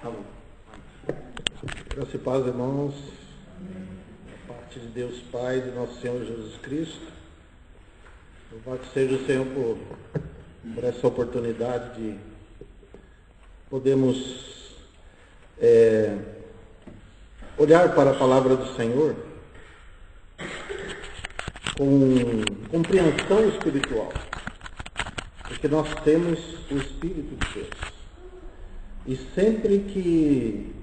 Amém. Graças e paz, irmãos, da parte de Deus Pai, de nosso Senhor Jesus Cristo. Louvado seja o Senhor por essa oportunidade de podermos olhar para a palavra do Senhor com compreensão espiritual, porque nós temos o Espírito de Deus. E sempre que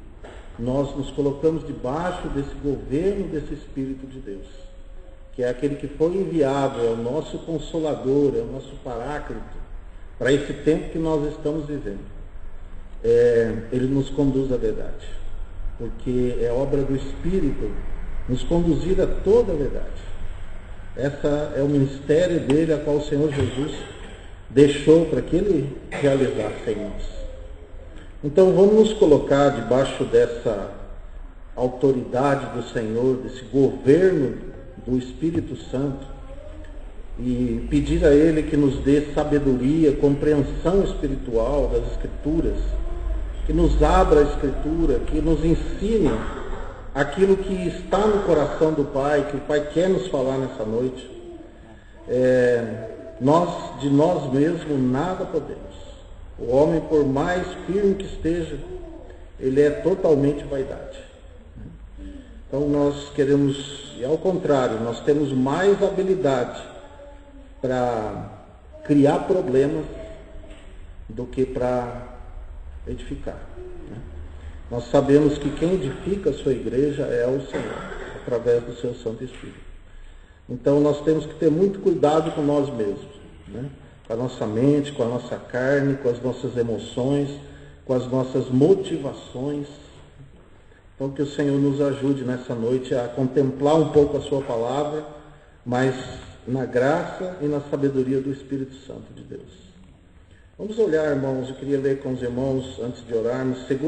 nós nos colocamos debaixo desse governo desse Espírito de Deus, que é aquele que foi enviado, é o nosso Consolador, é o nosso Paráclito, para esse tempo que nós estamos vivendo, ele nos conduz à verdade, porque é obra do Espírito nos conduzir a toda a verdade. Essa é o ministério dele, a qual o Senhor Jesus deixou para que ele realizasse em nós. Então vamos nos colocar debaixo dessa autoridade do Senhor, desse governo do Espírito Santo, e pedir a Ele que nos dê sabedoria, compreensão espiritual das Escrituras, que nos abra a Escritura, que nos ensine aquilo que está no coração do Pai, que o Pai quer nos falar nessa noite. Nós, de nós mesmos, nada podemos. O homem, por mais firme que esteja, ele é totalmente vaidade. Então nós queremos, e ao contrário, nós temos mais habilidade para criar problemas do que para edificar. Nós sabemos que quem edifica a sua igreja é o Senhor, através do seu Santo Espírito. Então nós temos que ter muito cuidado com nós mesmos, com a nossa mente, com a nossa carne, com as nossas emoções, com as nossas motivações. Então que o Senhor nos ajude nessa noite a contemplar um pouco a sua palavra, mas na graça e na sabedoria do Espírito Santo de Deus. Vamos olhar, irmãos, eu queria ler com os irmãos, antes de orarmos, 2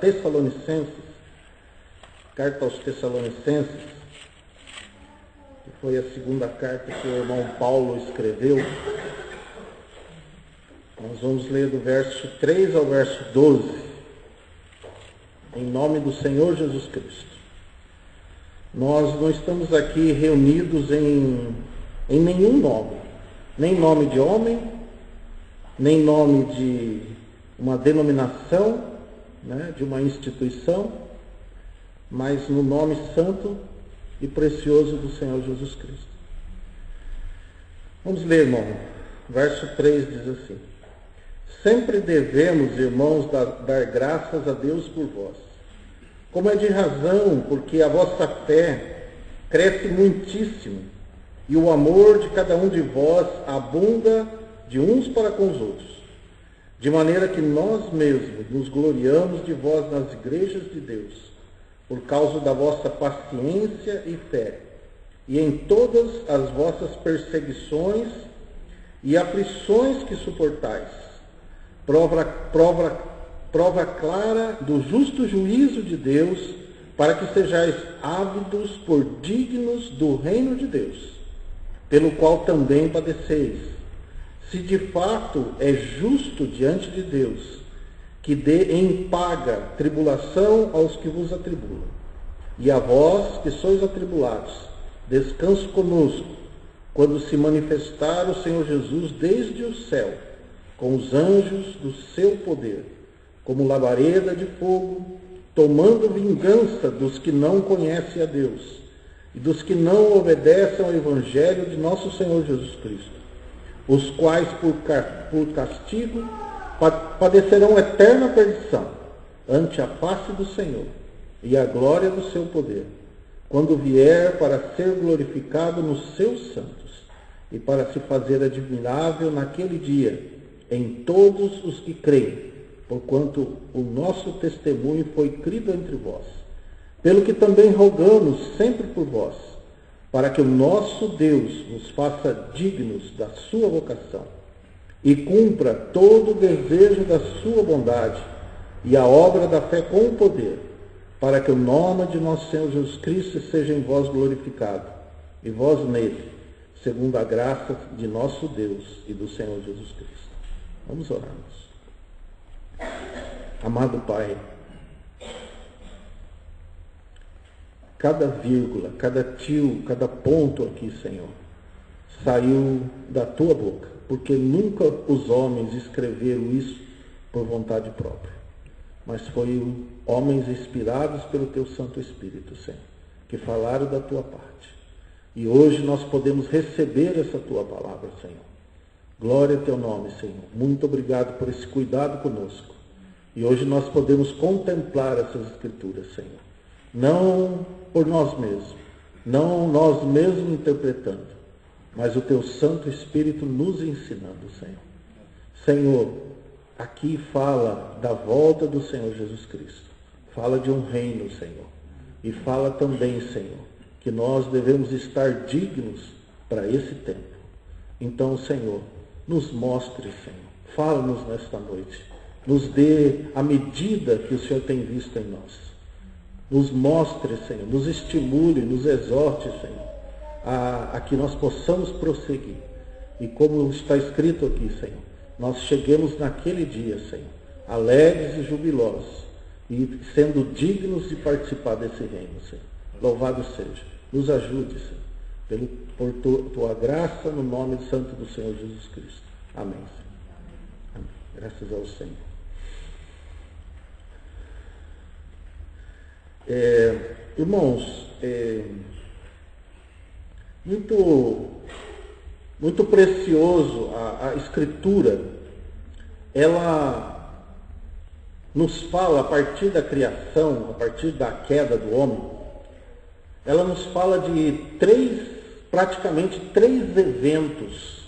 Tessalonicenses, carta aos Tessalonicenses, que foi a segunda carta que o irmão Paulo escreveu. Nós vamos ler do verso 3 ao verso 12, em nome do Senhor Jesus Cristo. Nós não estamos aqui reunidos em nenhum nome, nem nome de homem, nem nome de uma denominação, de uma instituição, mas no nome santo e precioso do Senhor Jesus Cristo. Vamos ler, irmão. Verso 3 diz assim: sempre devemos, irmãos, dar graças a Deus por vós, como é de razão, porque a vossa fé cresce muitíssimo, e o amor de cada um de vós abunda de uns para com os outros, de maneira que nós mesmos nos gloriamos de vós nas igrejas de Deus, por causa da vossa paciência e fé, e em todas as vossas perseguições e aflições que suportais, prova clara do justo juízo de Deus, para que sejais ávidos por dignos do reino de Deus, pelo qual também padeceis, se de fato é justo diante de Deus, que dê em paga tribulação aos que vos atribulam. E a vós, que sois atribulados, descanso conosco, quando se manifestar o Senhor Jesus desde o céu, com os anjos do seu poder, como labareda de fogo, tomando vingança dos que não conhecem a Deus, e dos que não obedecem ao Evangelho de nosso Senhor Jesus Cristo, os quais por castigo padecerão eterna perdição ante a face do Senhor e a glória do seu poder, quando vier para ser glorificado nos seus santos e para se fazer admirável naquele dia em todos os que creem, porquanto o nosso testemunho foi crido entre vós. Pelo que também rogamos sempre por vós, para que o nosso Deus nos faça dignos da sua vocação e cumpra todo o desejo da sua bondade e a obra da fé com poder, para que o nome de nosso Senhor Jesus Cristo seja em vós glorificado, e vós nele, segundo a graça de nosso Deus e do Senhor Jesus Cristo. Vamos orarmos. Amado Pai, cada vírgula, cada tio, cada ponto aqui, Senhor, saiu da tua boca, porque nunca os homens escreveram isso por vontade própria, mas foi homens inspirados pelo teu Santo Espírito, Senhor, que falaram da tua parte. E hoje nós podemos receber essa tua palavra, Senhor. Glória a teu nome, Senhor. Muito obrigado por esse cuidado conosco. E hoje nós podemos contemplar essas Escrituras, Senhor. Não por nós mesmos, não nós mesmos interpretando, mas o teu Santo Espírito nos ensinando, Senhor. Senhor, aqui fala da volta do Senhor Jesus Cristo. Fala de um reino, Senhor. E fala também, Senhor, que nós devemos estar dignos para esse tempo. Então, Senhor, nos mostre, Senhor. Fala-nos nesta noite. Nos dê a medida que o Senhor tem visto em nós. Nos mostre, Senhor. Nos estimule, nos exorte, Senhor, a que nós possamos prosseguir. E como está escrito aqui, Senhor, nós cheguemos naquele dia, Senhor, alegres e jubilosos, e sendo dignos de participar desse reino, Senhor. Louvado seja. Nos ajude, Senhor, por tua graça, no nome santo do Senhor Jesus Cristo. Amém, Senhor. Amém. Graças ao Senhor. Irmãos, muito precioso a Escritura. Ela nos fala, a partir da criação, a partir da queda do homem, ela nos fala de praticamente três eventos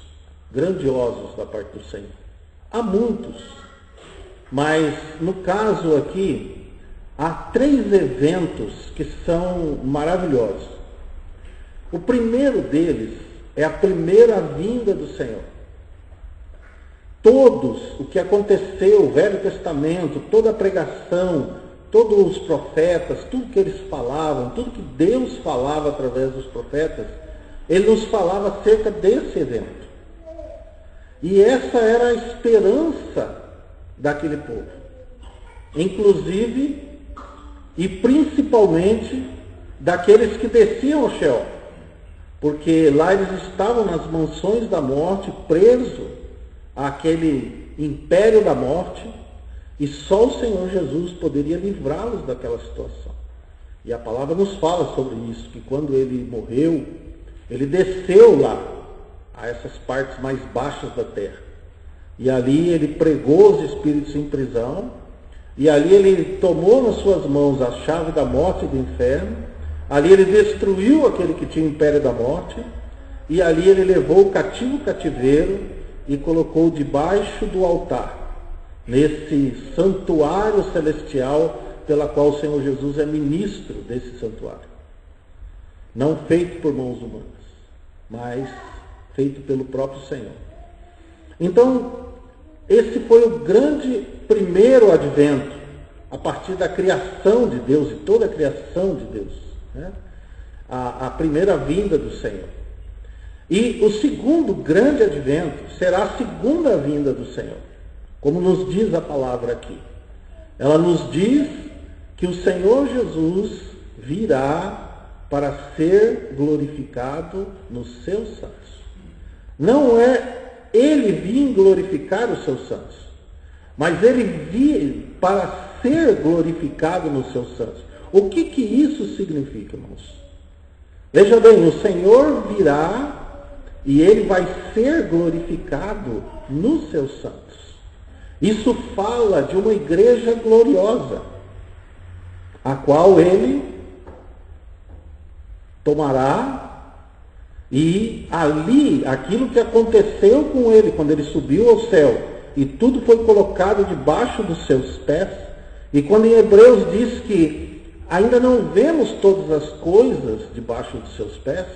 grandiosos da parte do Senhor. Há muitos, mas no caso aqui, há três eventos que são maravilhosos. O primeiro deles é a primeira vinda do Senhor. Todos, o que aconteceu, o Velho Testamento, toda a pregação, todos os profetas, tudo que eles falavam, tudo que Deus falava através dos profetas, Ele nos falava acerca desse evento. E essa era a esperança daquele povo. Inclusive, e principalmente, daqueles que desciam ao Sheol. Porque lá eles estavam nas mansões da morte, presos àquele império da morte, e só o Senhor Jesus poderia livrá-los daquela situação. E a palavra nos fala sobre isso, que quando ele morreu, ele desceu lá, a essas partes mais baixas da terra. E ali ele pregou os espíritos em prisão, e ali ele tomou nas suas mãos a chave da morte e do inferno, ali ele destruiu aquele que tinha o império da morte, e ali ele levou o cativo cativeiro e colocou debaixo do altar, nesse santuário celestial, pela qual o Senhor Jesus é ministro desse santuário. Não feito por mãos humanas, mas feito pelo próprio Senhor. Então, esse foi o grande primeiro advento, a partir da criação de Deus, e toda a criação de Deus, né? A primeira vinda do Senhor. E o segundo grande advento será a segunda vinda do Senhor, como nos diz a palavra aqui. Ela nos diz que o Senhor Jesus virá para ser glorificado nos seus santos. Não é ele vir glorificar os seus santos, mas ele vir para ser glorificado nos seus santos. O que isso significa, irmãos? Veja bem, o Senhor virá e ele vai ser glorificado nos seus santos. Isso fala de uma igreja gloriosa, a qual ele tomará, e ali, aquilo que aconteceu com ele quando ele subiu ao céu, e tudo foi colocado debaixo dos seus pés, e quando em Hebreus diz que ainda não vemos todas as coisas debaixo dos seus pés,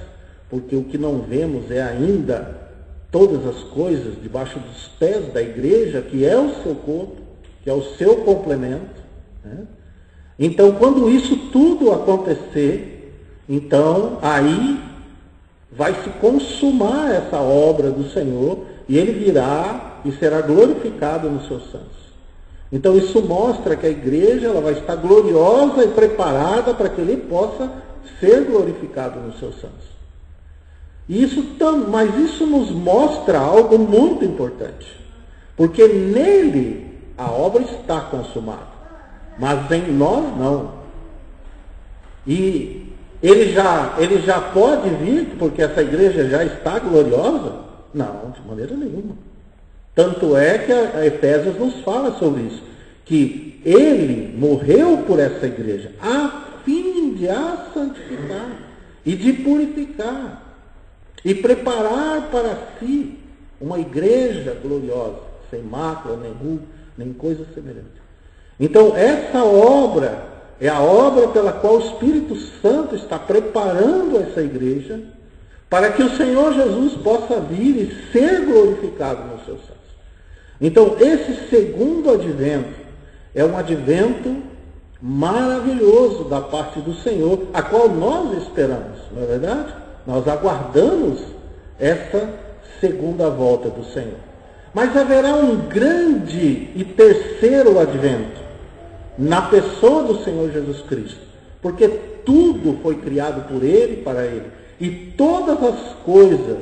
porque o que não vemos é ainda todas as coisas debaixo dos pés da igreja, que é o seu corpo, que é o seu complemento, né? Então, quando isso tudo acontecer, então aí vai se consumar essa obra do Senhor, e ele virá e será glorificado nos seus santos. Então isso mostra que a igreja ela vai estar gloriosa e preparada para que ele possa ser glorificado nos seus santos. Mas isso nos mostra algo muito importante, porque nele a obra está consumada, mas em nós não. E ele já pode vir porque essa igreja já está gloriosa? Não, de maneira nenhuma. Tanto é que a Efésios nos fala sobre isso, que ele morreu por essa igreja a fim de a santificar e de purificar e preparar para si uma igreja gloriosa, sem mácula, nem ruga, nem coisa semelhante. Então, essa obra é a obra pela qual o Espírito Santo está preparando essa igreja para que o Senhor Jesus possa vir e ser glorificado nos seus santos. Então, esse segundo advento é um advento maravilhoso da parte do Senhor, a qual nós esperamos, não é verdade? Nós aguardamos essa segunda volta do Senhor. Mas haverá um grande e terceiro advento na pessoa do Senhor Jesus Cristo, porque tudo foi criado por Ele, para Ele, e todas as coisas,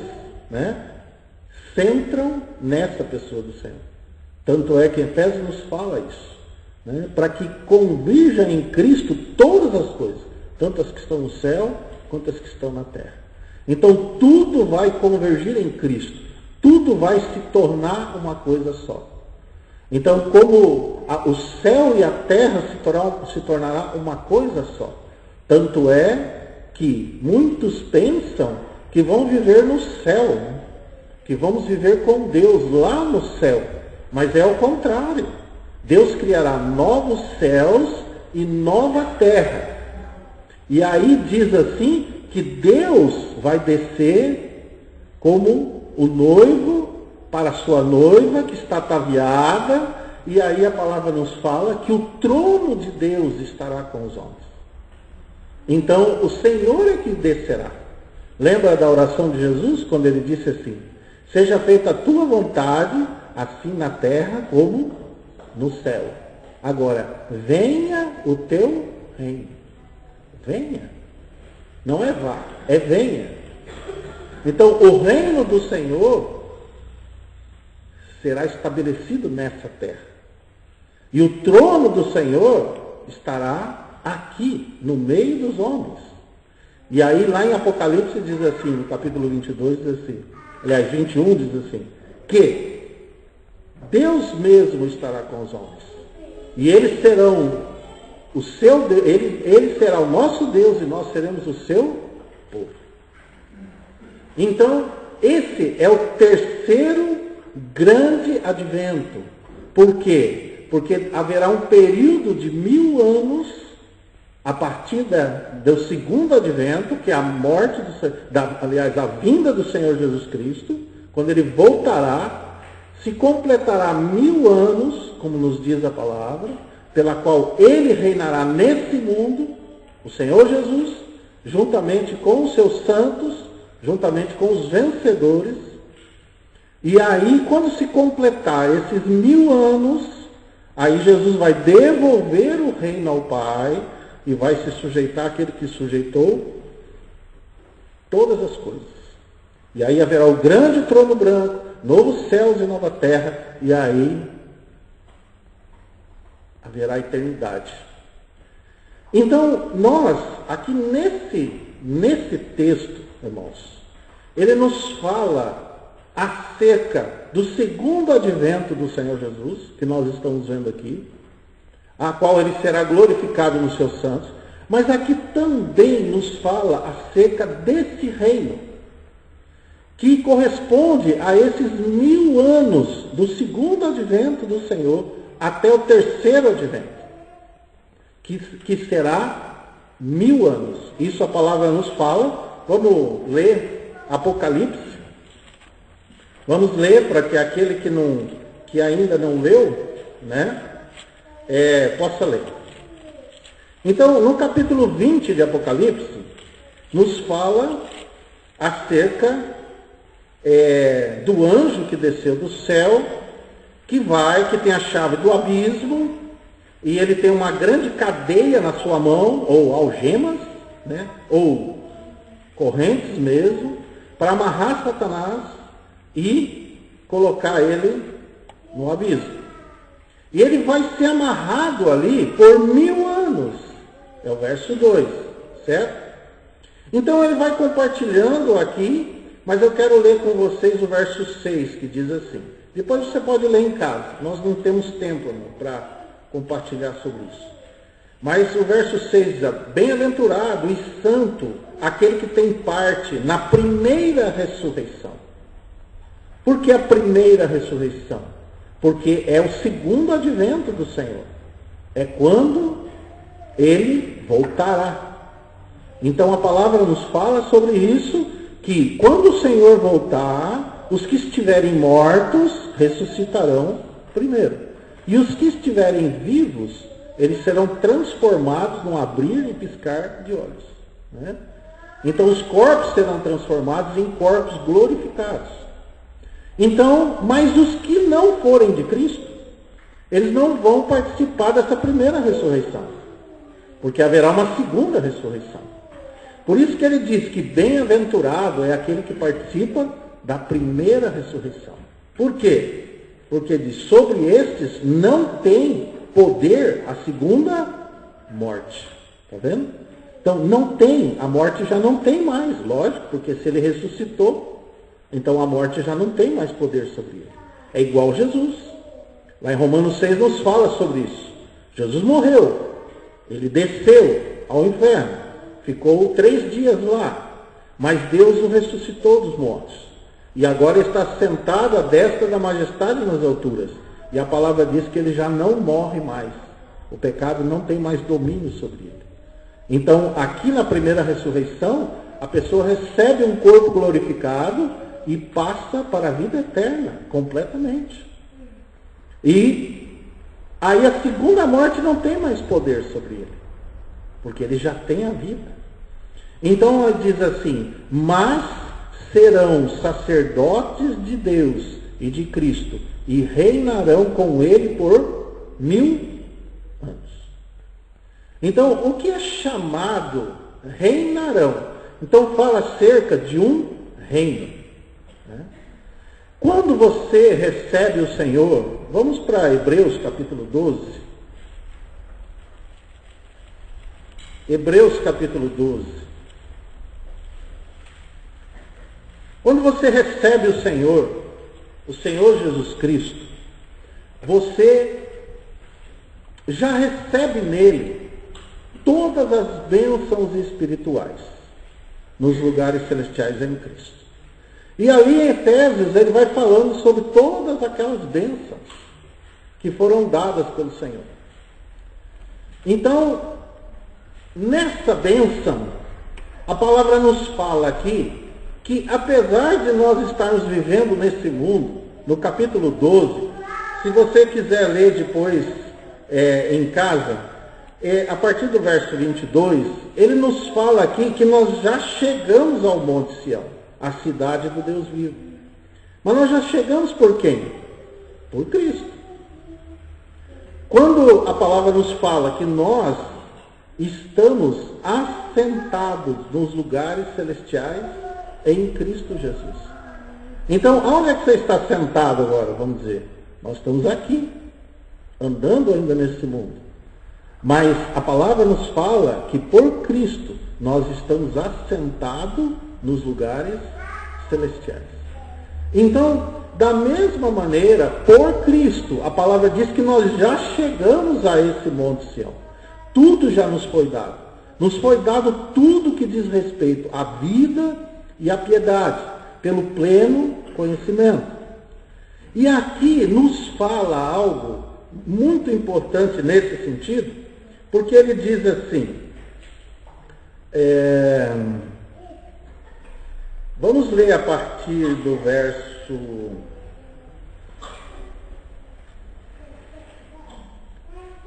centram nessa pessoa do Senhor. Tanto é que Efésios nos fala isso, para que convirjam em Cristo todas as coisas, tanto as que estão no céu, quanto as que estão na terra. Então tudo vai convergir em Cristo, tudo vai se tornar uma coisa só. Então, como o céu e a terra se tornará uma coisa só. Tanto é que muitos pensam que vão viver no céu, que vamos viver com Deus lá no céu. Mas é ao contrário. Deus criará novos céus e nova terra. E aí diz assim que Deus vai descer como o noivo para a sua noiva que está ataviada, e aí a palavra nos fala que o trono de Deus estará com os homens. Então o Senhor é que descerá. Lembra da oração de Jesus, quando ele disse assim: seja feita a tua vontade, assim na terra como no céu. Agora, venha o teu reino. Venha. Não é vá, é venha. Então o reino do Senhor será estabelecido nessa terra. E o trono do Senhor estará aqui, no meio dos homens. E aí lá em Apocalipse diz assim, no capítulo 22, diz assim, aliás, 21 diz assim, que Deus mesmo estará com os homens. E eles serão o seu Deus, ele será o nosso Deus e nós seremos o seu povo. Então, esse é o terceiro grande advento. Por quê? Porque haverá um período de 1000 anos a partir do segundo advento, que é a morte, a vinda do Senhor Jesus Cristo, quando ele voltará, se completará 1000 anos, como nos diz a palavra, pela qual ele reinará nesse mundo, o Senhor Jesus, juntamente com os seus santos, juntamente com os vencedores. E aí, quando se completar esses 1000 anos, aí Jesus vai devolver o reino ao Pai e vai se sujeitar àquele que sujeitou todas as coisas. E aí haverá o grande trono branco, novos céus e nova terra, e aí haverá eternidade. Então, nós, aqui nesse texto, irmãos, ele nos fala acerca do segundo advento do Senhor Jesus, que nós estamos vendo aqui, a qual ele será glorificado nos seus santos, mas aqui também nos fala acerca desse reino, que corresponde a esses 1000 anos do segundo advento do Senhor até o terceiro advento, que será 1000 anos. Isso a palavra nos fala. Vamos ler Apocalipse. Vamos ler para que aquele que ainda não leu, possa ler. Então, no capítulo 20 de Apocalipse, nos fala acerca do anjo que desceu do céu, que tem a chave do abismo, e ele tem uma grande cadeia na sua mão, ou algemas, né? Ou correntes mesmo, para amarrar Satanás e colocar ele no abismo. E ele vai ser amarrado ali por 1000 anos. É o verso 2, certo? Então ele vai compartilhando aqui, mas eu quero ler com vocês o verso 6, que diz assim. Depois você pode ler em casa. Nós não temos tempo para compartilhar sobre isso. Mas o verso 6 diz: bem-aventurado e santo aquele que tem parte na primeira ressurreição. Por que a primeira ressurreição? Porque é o segundo advento do Senhor. É quando ele voltará. Então a palavra nos fala sobre isso, que quando o Senhor voltar, os que estiverem mortos ressuscitarão primeiro. E os que estiverem vivos, eles serão transformados num abrir e piscar de olhos, né? Então os corpos serão transformados em corpos glorificados. Então, mas os que não forem de Cristo, eles não vão participar dessa primeira ressurreição, porque haverá uma segunda ressurreição. Por isso que ele diz que bem-aventurado é aquele que participa da primeira ressurreição. Por quê? Porque diz, sobre estes não tem poder a segunda morte. Está vendo? Então não tem, a morte já não tem mais, lógico, porque se ele ressuscitou, então a morte já não tem mais poder sobre ele. É igual Jesus. Lá em Romanos 6 nos fala sobre isso. Jesus morreu, ele desceu ao inferno, ficou 3 dias lá, mas Deus o ressuscitou dos mortos. E agora está sentado à destra da majestade nas alturas. E a palavra diz que ele já não morre mais. O pecado não tem mais domínio sobre ele. Então, aqui na primeira ressurreição, a pessoa recebe um corpo glorificado e passa para a vida eterna, completamente. E aí a segunda morte não tem mais poder sobre ele, porque ele já tem a vida. Então ela diz assim, mas serão sacerdotes de Deus e de Cristo, e reinarão com ele por 1000 anos. Então, o que é chamado reinarão? Então fala acerca de um reino, né? Quando você recebe o Senhor, vamos para Hebreus capítulo 12. Hebreus capítulo 12. Quando você recebe o Senhor Jesus Cristo, você já recebe nele todas as bênçãos espirituais nos lugares celestiais em Cristo. E ali em Efésios ele vai falando sobre todas aquelas bênçãos que foram dadas pelo Senhor. Então, nessa bênção, a palavra nos fala aqui que apesar de nós estarmos vivendo nesse mundo, no capítulo 12, se você quiser ler depois em casa, a partir do verso 22, ele nos fala aqui que nós já chegamos ao Monte Sião, a cidade do Deus vivo. Mas nós já chegamos por quem? Por Cristo. Quando a palavra nos fala que nós estamos assentados nos lugares celestiais em Cristo Jesus. Então, onde é que você está sentado agora, vamos dizer? Nós estamos aqui, andando ainda nesse mundo. Mas a palavra nos fala que por Cristo nós estamos assentados nos lugares celestiais. Então, da mesma maneira, por Cristo, a palavra diz que nós já chegamos a esse Monte Sião. Tudo já nos foi dado. Nos foi dado tudo que diz respeito à vida e à piedade, pelo pleno conhecimento. E aqui nos fala algo muito importante nesse sentido, porque ele diz assim, vamos ler a partir do verso...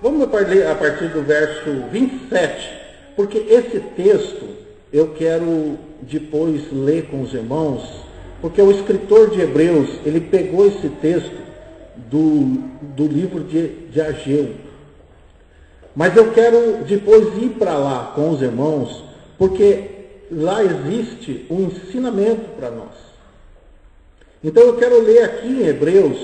Vamos ler a partir do verso 27, porque esse texto eu quero depois ler com os irmãos, porque o escritor de Hebreus, ele pegou esse texto do livro de Ageu. Mas eu quero depois ir para lá com os irmãos, porque lá existe um ensinamento para nós. Então eu quero ler aqui em Hebreus,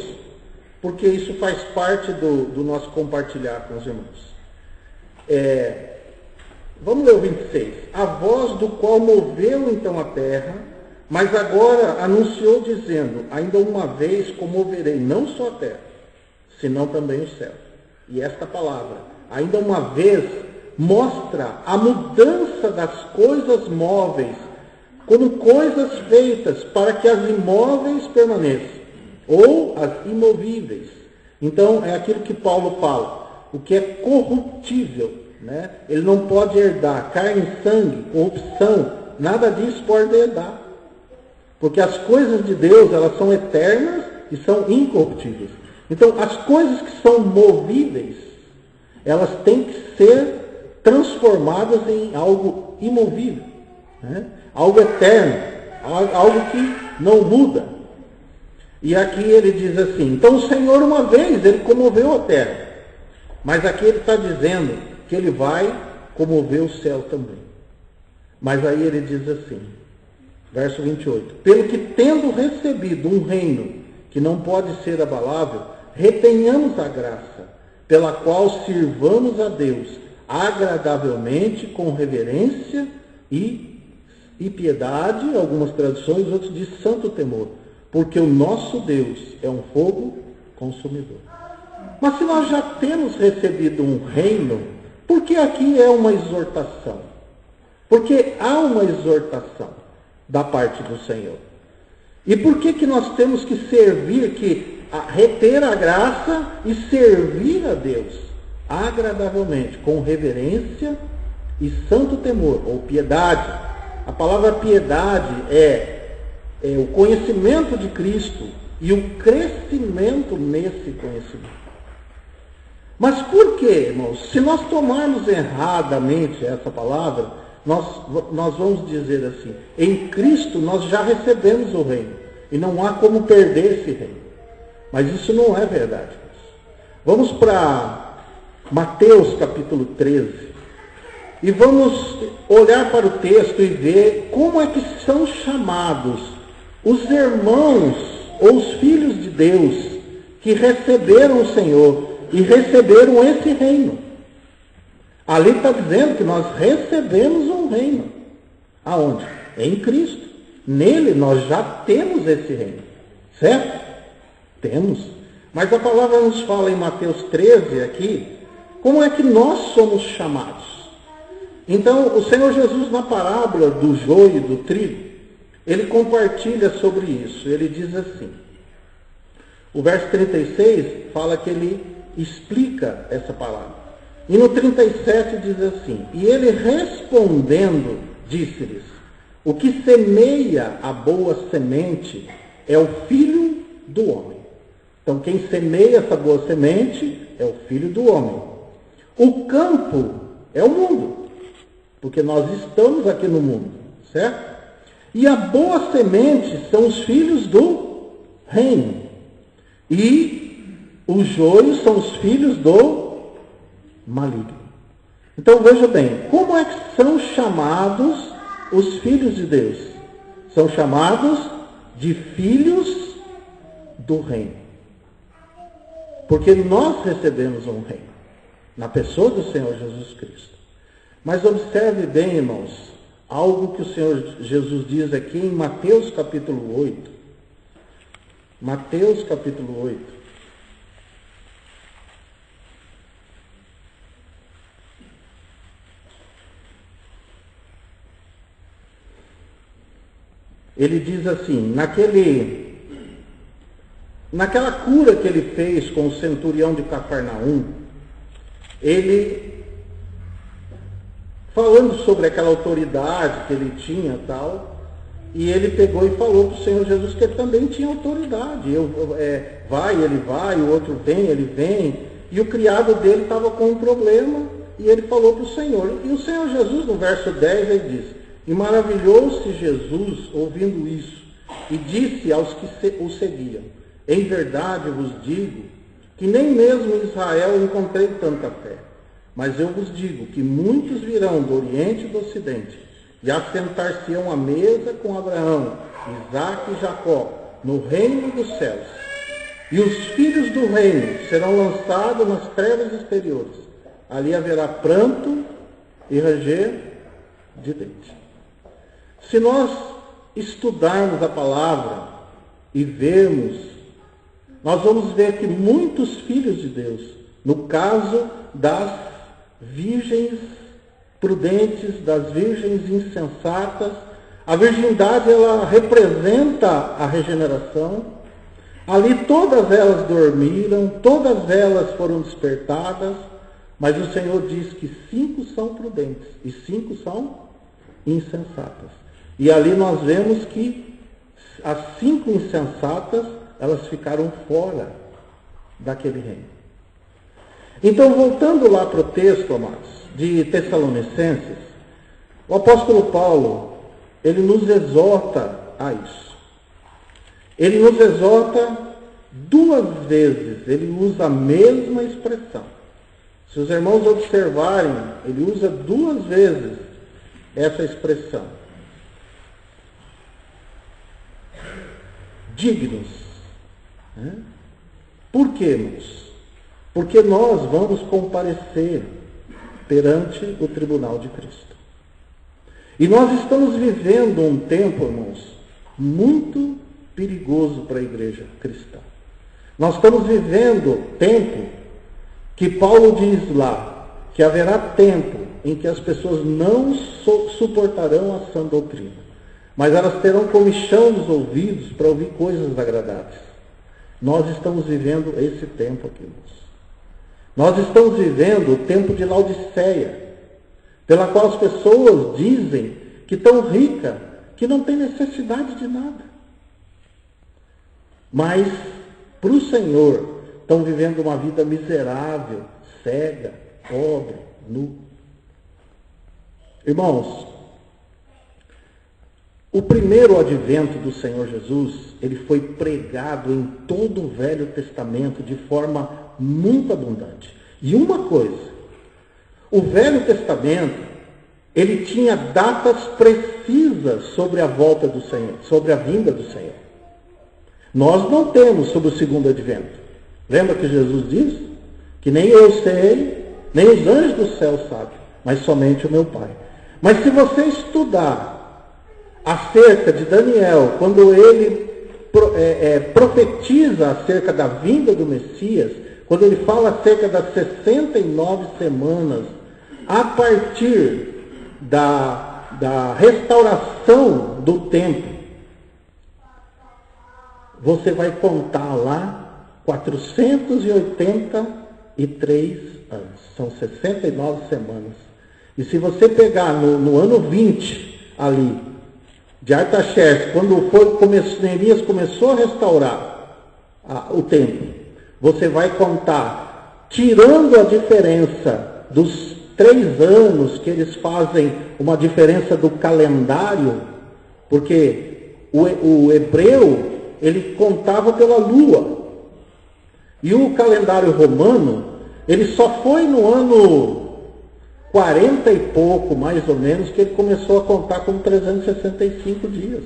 porque isso faz parte do nosso compartilhar com os irmãos. Vamos ler o 26. A voz do qual moveu então a terra, mas agora anunciou dizendo, ainda uma vez comoverei não só a terra, senão também o céu. E esta palavra, ainda uma vez, mostra a mudança das coisas móveis como coisas feitas para que as imóveis permaneçam, ou as imovíveis. Então, é aquilo que Paulo fala, o que é corruptível, né? Ele não pode herdar carne e sangue, corrupção, nada disso pode herdar. Porque as coisas de Deus, elas são eternas e são incorruptíveis. Então, as coisas que são movíveis, elas têm que ser transformadas em algo imovível, né? Algo eterno, algo que não muda. E aqui ele diz assim, então o Senhor uma vez, ele comoveu a terra. Mas aqui ele está dizendo que ele vai comover o céu também. Mas aí ele diz assim, verso 28, pelo que tendo recebido um reino que não pode ser abalável, retenhamos a graça, pela qual sirvamos a Deus agradavelmente, com reverência e piedade, algumas traduções, outros diz santo temor, porque o nosso Deus é um fogo consumidor. Mas se nós já temos recebido um reino, por que aqui é uma exortação? Porque há uma exortação da parte do Senhor. E por que nós temos que servir, reter a graça e servir a Deus agradavelmente, com reverência e santo temor, ou piedade? A palavra piedade é o conhecimento de Cristo e o crescimento nesse conhecimento. Mas por que, irmãos? Se nós tomarmos erradamente essa palavra, nós vamos dizer assim, em Cristo nós já recebemos o reino, e não há como perder esse reino. Mas isso não é verdade. Vamos para Mateus capítulo 13, e vamos olhar para o texto e ver como é que são chamados os irmãos ou os filhos de Deus que receberam o Senhor e receberam esse reino. Ali está dizendo que nós recebemos um reino. Aonde? Em Cristo. Nele nós já temos esse reino. Certo? Temos. Mas a palavra nos fala em Mateus 13 aqui, como é que nós somos chamados. Então, o Senhor Jesus, na parábola do joio e do trigo, ele compartilha sobre isso. Ele diz assim, o verso 36 fala que ele explica essa palavra. E no 37 diz assim, e ele respondendo, disse-lhes, o que semeia a boa semente é o Filho do homem. Então, quem semeia essa boa semente é o Filho do homem. O campo é o mundo, porque nós estamos aqui no mundo, certo? E a boa semente são os filhos do reino. E os joios são os filhos do maligno. Então veja bem, como é que são chamados os filhos de Deus? São chamados de filhos do reino. Porque nós recebemos um reino, na pessoa do Senhor Jesus Cristo. Mas observe bem, irmãos, algo que o Senhor Jesus diz aqui em Mateus capítulo 8. Mateus capítulo 8. Ele diz assim, naquela cura que ele fez com o centurião de Cafarnaum, ele, falando sobre aquela autoridade que ele tinha e tal, e ele pegou e falou para o Senhor Jesus que ele também tinha autoridade. Ele vai, o outro vem, ele vem, e o criado dele estava com um problema, e ele falou para o Senhor. E o Senhor Jesus, no verso 10, ele diz, e maravilhou-se Jesus ouvindo isso, e disse aos que o seguiam, em verdade vos digo, que nem mesmo em Israel encontrei tanta fé. Mas eu vos digo que muitos virão do Oriente e do Ocidente, e assentar-se-ão à mesa com Abraão, Isaque e Jacó, no reino dos céus. E os filhos do reino serão lançados nas trevas exteriores. Ali haverá pranto e ranger de dente. Se nós estudarmos a palavra e vermos, nós vamos ver que muitos filhos de Deus, no caso das virgens prudentes, das virgens insensatas, a virgindade ela representa a regeneração. Ali todas elas dormiram, todas elas foram despertadas, mas o Senhor diz que 5 são prudentes e 5 são insensatas. E ali nós vemos que as 5 insensatas, elas ficaram fora daquele reino. Então, voltando lá para o texto, amados, de Tessalonicenses, o apóstolo Paulo, ele nos exorta a isso. Ele nos exorta 2 vezes, ele usa a mesma expressão. Se os irmãos observarem, ele usa 2 vezes essa expressão. Dignos. Por quê, irmãos? Porque nós vamos comparecer perante o tribunal de Cristo. E nós estamos vivendo um tempo, irmãos, muito perigoso para a igreja cristã. Nós estamos vivendo tempo que Paulo diz lá, que haverá tempo em que as pessoas não suportarão a sã doutrina, mas elas terão comichão nos ouvidos para ouvir coisas agradáveis. Nós estamos vivendo esse tempo aqui, irmãos. Nós estamos vivendo o tempo de Laodiceia, pela qual as pessoas dizem que estão ricas, que não tem necessidade de nada. Mas, para o Senhor, estão vivendo uma vida miserável, cega, pobre, nu. Irmãos, o primeiro advento do Senhor Jesus, ele foi pregado em todo o Velho Testamento de forma muito abundante. E uma coisa, o Velho Testamento, ele tinha datas precisas sobre a volta do Senhor, sobre a vinda do Senhor. Nós não temos sobre o segundo advento. Lembra que Jesus disse? Que nem eu sei, nem os anjos do céu sabem, mas somente o meu Pai. Mas se você estudar acerca de Daniel, quando ele profetiza acerca da vinda do Messias, quando ele fala acerca das 69 semanas, a partir da restauração do templo, você vai contar lá 483 anos. São 69 semanas. E se você pegar no ano 20, ali, de Artaxerxes, quando Neemias começou a restaurar o templo, você vai contar, tirando a diferença dos 3 anos que eles fazem uma diferença do calendário, porque o hebreu, ele contava pela lua. E o calendário romano, ele só foi no ano 40 e pouco, mais ou menos, que ele começou a contar como 365 dias.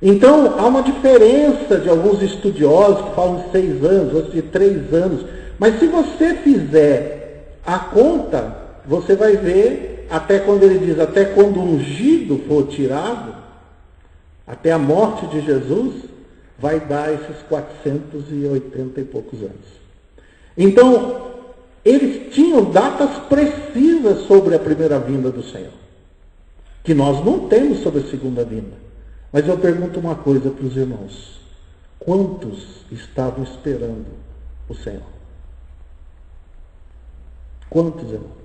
Então, há uma diferença de alguns estudiosos que falam de 6 anos, outros de 3 anos. Mas se você fizer a conta, você vai ver, até quando ele diz, até quando o ungido for tirado, até a morte de Jesus, vai dar esses 480 e poucos anos. Então, eles tinham datas precisas sobre a primeira vinda do Senhor, que nós não temos sobre a segunda vinda. Mas eu pergunto uma coisa para os irmãos: quantos estavam esperando o Senhor? Quantos, irmãos?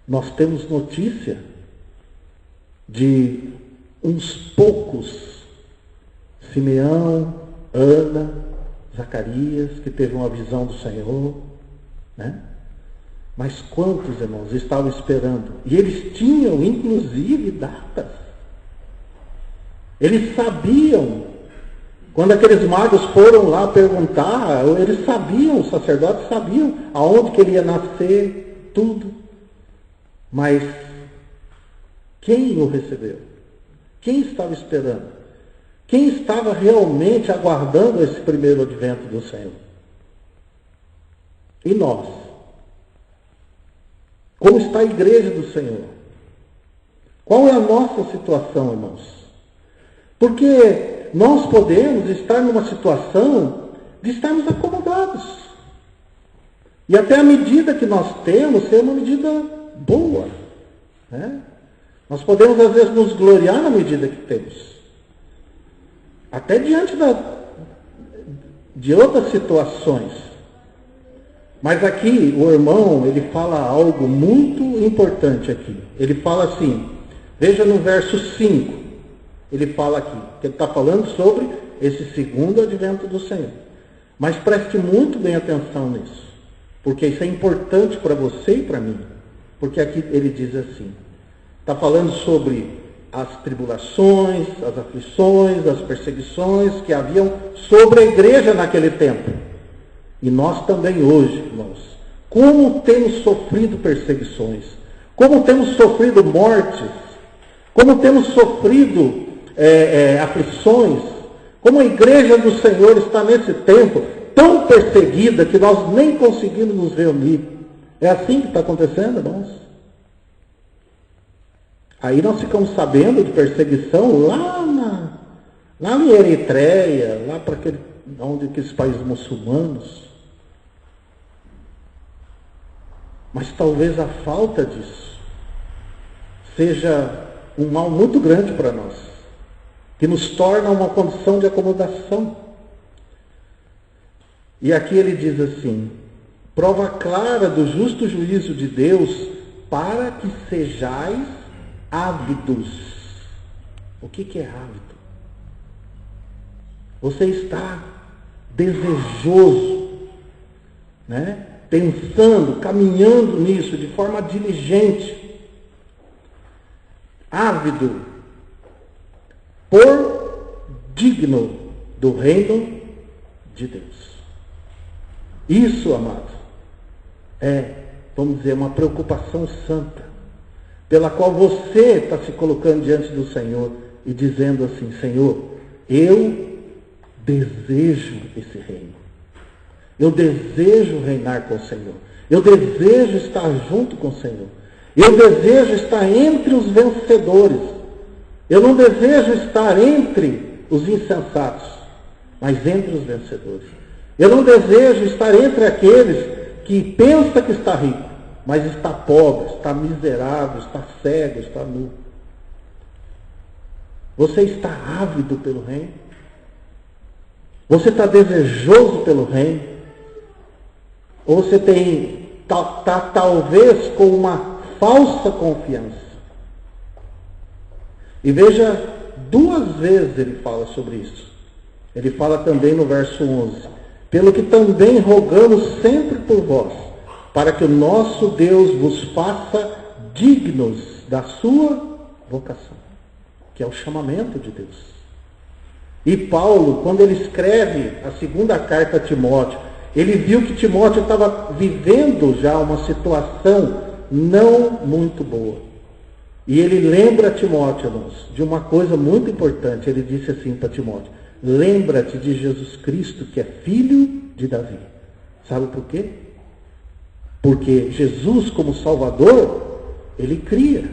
Nós temos notícia de uns poucos, Simeão, Ana, Zacarias, que teve uma visão do Senhor, né? Mas quantos, irmãos, estavam esperando? E eles tinham, inclusive, datas. Eles sabiam. Quando aqueles magos foram lá perguntar, eles sabiam, os sacerdotes sabiam aonde que ele ia nascer, tudo. Mas quem o recebeu? Quem estava esperando? Quem estava realmente aguardando esse primeiro advento do Senhor? E nós? Como está a igreja do Senhor? Qual é a nossa situação, irmãos? Porque nós podemos estar numa situação de estarmos acomodados. E até a medida que nós temos ser uma medida boa. Né? Nós podemos, às vezes, nos gloriar na medida que temos. Até diante de outras situações. Mas aqui, o irmão, ele fala algo muito importante aqui. Ele fala assim, veja no verso 5, ele fala aqui, que ele está falando sobre esse segundo advento do Senhor. Mas preste muito bem atenção nisso, porque isso é importante para você e para mim. Porque aqui ele diz assim, está falando sobre as tribulações, as aflições, as perseguições que haviam sobre a igreja naquele tempo. E nós também hoje, irmãos, como temos sofrido perseguições, como temos sofrido mortes, como temos sofrido aflições, como a igreja do Senhor está nesse tempo tão perseguida que nós nem conseguimos nos reunir. É assim que está acontecendo, irmãos? Aí nós ficamos sabendo de perseguição lá em Eritreia, lá para aqueles países muçulmanos. Mas talvez a falta disso seja um mal muito grande para nós, que nos torna uma condição de acomodação. E aqui ele diz assim, prova clara do justo juízo de Deus, para que sejais ávidos. O que é ávido? Você está desejoso, né? Pensando, caminhando nisso de forma diligente, ávido, por digno do reino de Deus. Isso, amado, vamos dizer, uma preocupação santa, pela qual você está se colocando diante do Senhor e dizendo assim, Senhor, eu desejo esse reino. Eu desejo reinar com o Senhor. Eu desejo estar junto com o Senhor. Eu desejo estar entre os vencedores. Eu não desejo estar entre os insensatos, mas entre os vencedores. Eu não desejo estar entre aqueles que pensa que está rico, mas está pobre, está miserável, está cego, está nu. Você está ávido pelo reino? Você está desejoso pelo reino? Ou você está talvez com uma falsa confiança? E veja, 2 vezes ele fala sobre isso. Ele fala também no verso 11. Pelo que também rogamos sempre por vós, para que o nosso Deus vos faça dignos da sua vocação, que é o chamamento de Deus. E Paulo, quando ele escreve a 2ª carta a Timóteo, ele viu que Timóteo estava vivendo já uma situação não muito boa. E ele lembra Timóteo, irmãos, de uma coisa muito importante. Ele disse assim para Timóteo, lembra-te de Jesus Cristo, que é filho de Davi. Sabe por quê? Porque Jesus, como Salvador, ele cria.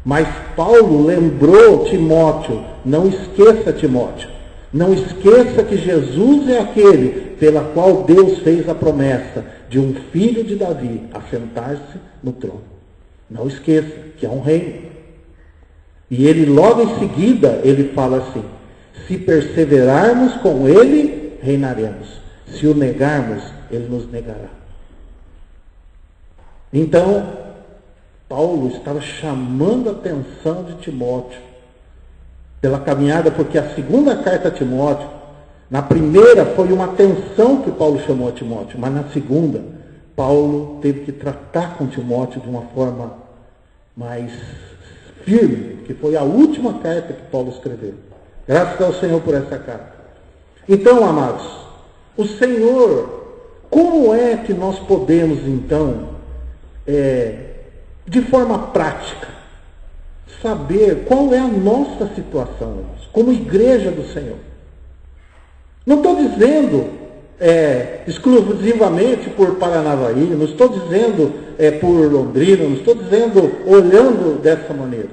Mas Paulo lembrou Timóteo, não esqueça Timóteo, não esqueça que Jesus é aquele pela qual Deus fez a promessa de um filho de Davi assentar-se no trono. Não esqueça que é um reino. E ele logo em seguida, ele fala assim, se perseverarmos com ele, reinaremos. Se o negarmos, ele nos negará. Então, Paulo estava chamando a atenção de Timóteo pela caminhada, porque a 2ª carta a Timóteo, na primeira foi uma atenção que Paulo chamou a Timóteo, mas na segunda, Paulo teve que tratar com Timóteo de uma forma mais firme, que foi a última carta que Paulo escreveu. Graças ao Senhor por essa carta. Então, amados, o Senhor, como é que nós podemos, então, de forma prática, saber qual é a nossa situação, como igreja do Senhor. Não estou dizendo exclusivamente por Paranavaí, não estou dizendo por Londrina, não estou dizendo olhando dessa maneira.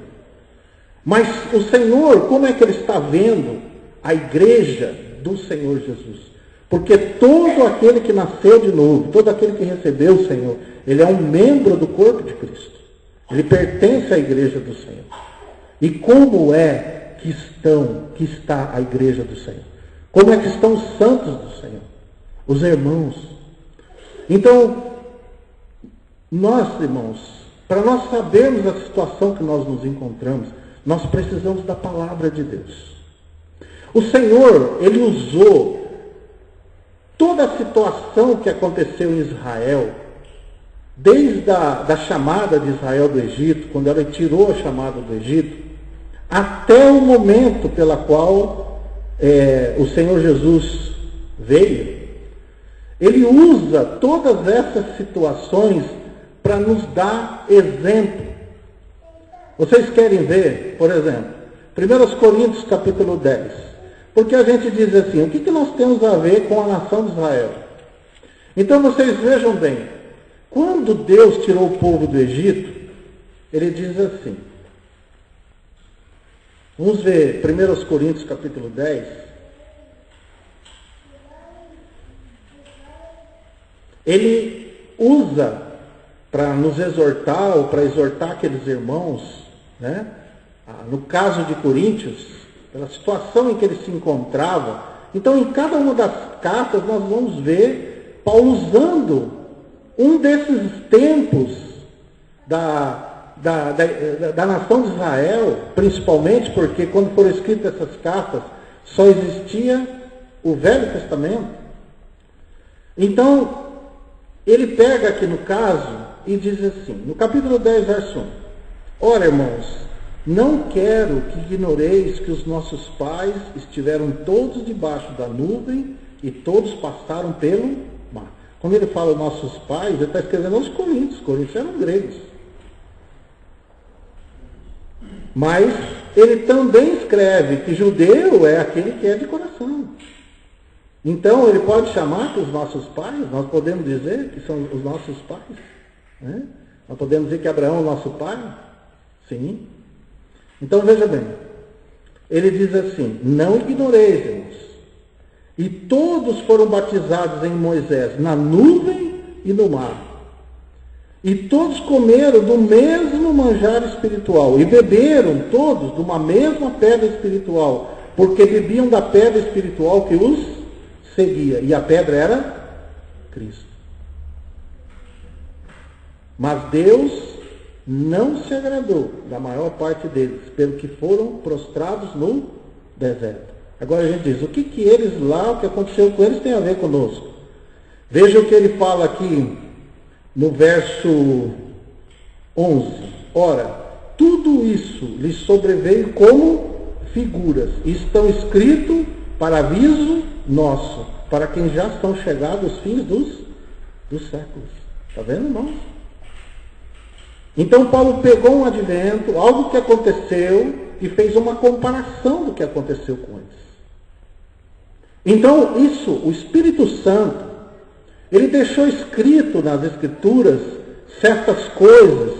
Mas o Senhor, como é que Ele está vendo a igreja do Senhor Jesus? Porque todo aquele que nasceu de novo, todo aquele que recebeu o Senhor, ele é um membro do corpo de Cristo. Ele pertence à igreja do Senhor. E como é que está a igreja do Senhor? Como é que estão os santos do Senhor? Os irmãos. Então, nós, irmãos, para nós sabermos a situação que nós nos encontramos, nós precisamos da palavra de Deus. O Senhor, Ele usou toda a situação que aconteceu em Israel, desde a chamada de Israel do Egito, quando ela tirou a chamada do Egito, até o momento pela qual o Senhor Jesus veio, Ele usa todas essas situações para nos dar exemplo. Vocês querem ver, por exemplo, 1 Coríntios capítulo 10. Porque a gente diz assim, o que nós temos a ver com a nação de Israel? Então vocês vejam bem, quando Deus tirou o povo do Egito, Ele diz assim, vamos ver 1 Coríntios capítulo 10, Ele usa para nos exortar, ou para exortar aqueles irmãos, né? No caso de Coríntios, pela situação em que ele se encontrava. Então, em cada uma das cartas, nós vamos ver Paulo usando um desses tempos da nação de Israel, principalmente porque quando foram escritas essas cartas, só existia o Velho Testamento. Então, ele pega aqui no caso e diz assim, no capítulo 10, verso 1, ora, irmãos, não quero que ignoreis que os nossos pais estiveram todos debaixo da nuvem e todos passaram pelo mar. Quando ele fala nossos pais, ele está escrevendo aos Coríntios. Os Coríntios eram gregos. Mas ele também escreve que judeu é aquele que é de coração. Então ele pode chamar que os nossos pais, nós podemos dizer que são os nossos pais. Né? Nós podemos dizer que Abraão é o nosso pai? Sim. Então veja bem, ele diz assim, não ignoreis, irmãos, e todos foram batizados em Moisés, na nuvem e no mar, e todos comeram do mesmo manjar espiritual, e beberam todos de uma mesma pedra espiritual, porque bebiam da pedra espiritual que os seguia, e a pedra era Cristo. Mas Deus não se agradou da maior parte deles, pelo que foram prostrados no deserto. Agora a gente diz, o que eles lá, o que aconteceu com eles tem a ver conosco? Veja o que ele fala aqui no verso 11. Ora, tudo isso lhes sobreveio como figuras, e estão escritos para aviso nosso, para quem já estão chegados os fins dos séculos. Está vendo, irmãos? Então Paulo pegou um advento, algo que aconteceu, e fez uma comparação do que aconteceu com eles. Então isso, o Espírito Santo, ele deixou escrito nas Escrituras certas coisas,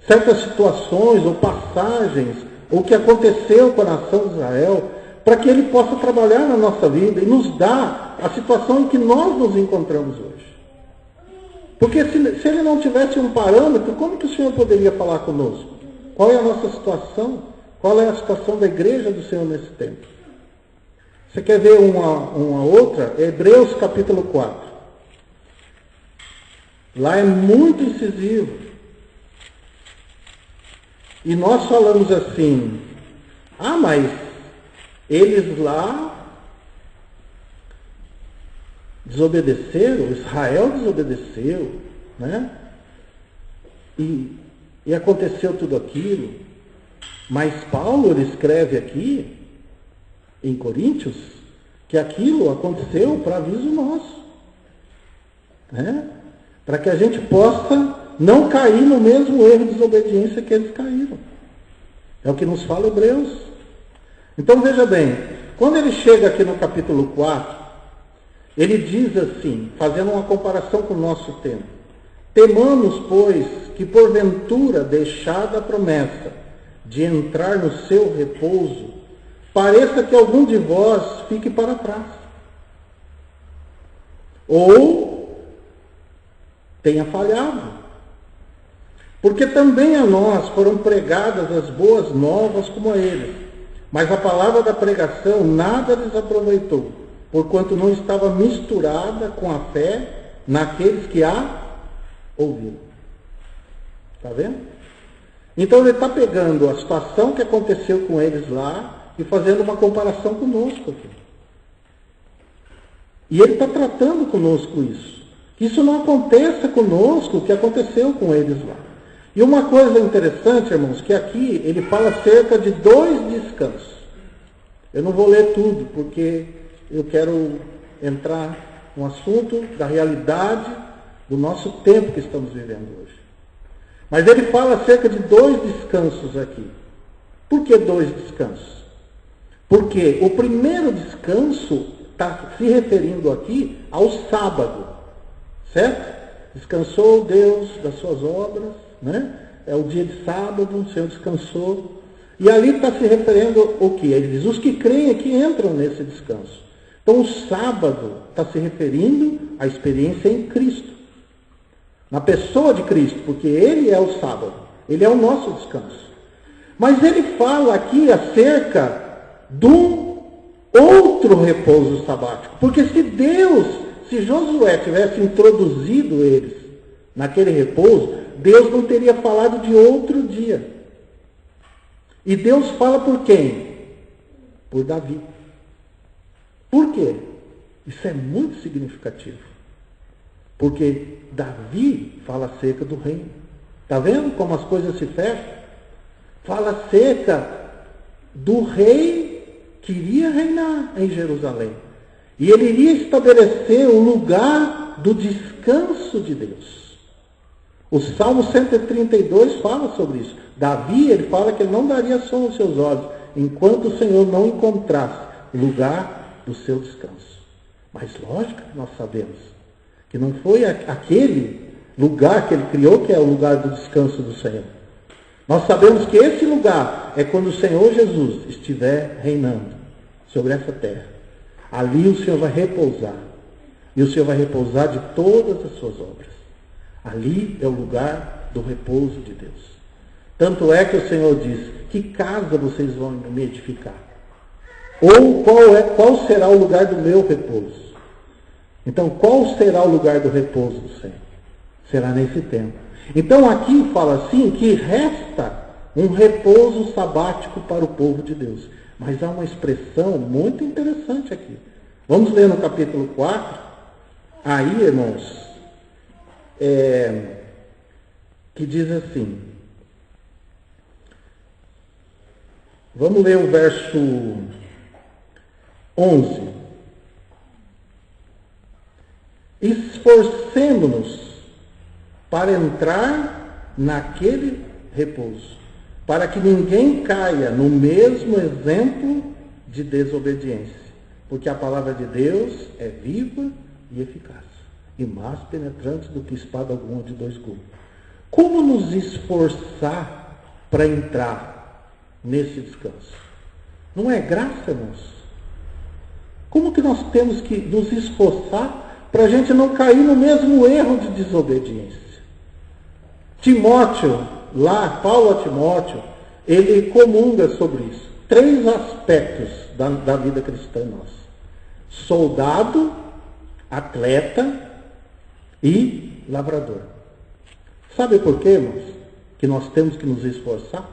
certas situações ou passagens, o que aconteceu com a nação de Israel, para que ele possa trabalhar na nossa vida e nos dar a situação em que nós nos encontramos hoje. Porque se ele não tivesse um parâmetro, como que o Senhor poderia falar conosco? Qual é a nossa situação? Qual é a situação da igreja do Senhor nesse tempo? Você quer ver uma outra? Hebreus capítulo 4. Lá é muito incisivo. E nós falamos assim, mas eles lá desobedeceram, Israel desobedeceu, né? E aconteceu tudo aquilo. Mas Paulo, ele escreve aqui, em Coríntios, que aquilo aconteceu para aviso nosso. Né? Para que a gente possa não cair no mesmo erro de desobediência que eles caíram. É o que nos fala Hebreus. Então veja bem, quando ele chega aqui no capítulo 4, ele diz assim, fazendo uma comparação com o nosso tempo: temamos, pois, que porventura, deixada a promessa de entrar no seu repouso, pareça que algum de vós fique para trás, ou tenha falhado. Porque também a nós foram pregadas as boas novas como a eles, mas a palavra da pregação nada lhes aproveitou, porquanto não estava misturada com a fé naqueles que a ouviram. Está vendo? Então ele está pegando a situação que aconteceu com eles lá e fazendo uma comparação conosco aqui. E ele está tratando conosco isso. Que isso não aconteça conosco o que aconteceu com eles lá. E uma coisa interessante, irmãos, que aqui ele fala acerca de 2 descansos. Eu não vou ler tudo, porque eu quero entrar no assunto da realidade do nosso tempo que estamos vivendo hoje. Mas ele fala acerca de 2 descansos aqui. Por que 2 descansos? Porque o primeiro descanso está se referindo aqui ao sábado, certo? Descansou Deus das suas obras, né? É o dia de sábado, o Senhor descansou. E ali está se referindo o que? Ele diz, os que creem aqui entram nesse descanso. Então o sábado está se referindo à experiência em Cristo. Na pessoa de Cristo, porque Ele é o sábado. Ele é o nosso descanso. Mas ele fala aqui acerca de um outro repouso sabático. Porque se Josué tivesse introduzido eles naquele repouso, Deus não teria falado de outro dia. E Deus fala por quem? Por Davi. Por quê? Isso é muito significativo. Porque Davi fala acerca do reino. Está vendo como as coisas se fecham? Fala acerca do rei que iria reinar em Jerusalém. E ele iria estabelecer o lugar do descanso de Deus. O Salmo 132 fala sobre isso. Davi, ele fala que ele não daria sono aos seus olhos, enquanto o Senhor não encontrasse lugar do seu descanso. Mas lógico que nós sabemos que não foi aquele lugar que ele criou que é o lugar do descanso do Senhor. Nós sabemos que esse lugar é quando o Senhor Jesus estiver reinando sobre essa terra. Ali o Senhor vai repousar. E o Senhor vai repousar de todas as suas obras. Ali é o lugar do repouso de Deus. Tanto é que o Senhor diz, que casa vocês vão me edificar? Ou qual será o lugar do meu repouso? Então, qual será o lugar do repouso do Senhor? Será nesse tempo. Então, aqui fala assim, que resta um repouso sabático para o povo de Deus. Mas há uma expressão muito interessante aqui. Vamos ler no capítulo 4. Aí, irmãos, que diz assim. Vamos ler o verso 11. Esforcemo-nos para entrar naquele repouso, para que ninguém caia no mesmo exemplo de desobediência, porque a palavra de Deus é viva e eficaz, e mais penetrante do que espada alguma de 2 gumes. Como nos esforçar para entrar nesse descanso? Não é graça, irmãos? Como que nós temos que nos esforçar para a gente não cair no mesmo erro de desobediência? Timóteo, lá, Paulo a Timóteo, ele comunga sobre isso. 3 aspectos da vida cristã nossa: soldado, atleta e lavrador. Sabe por quê, irmãos? Que nós temos que nos esforçar?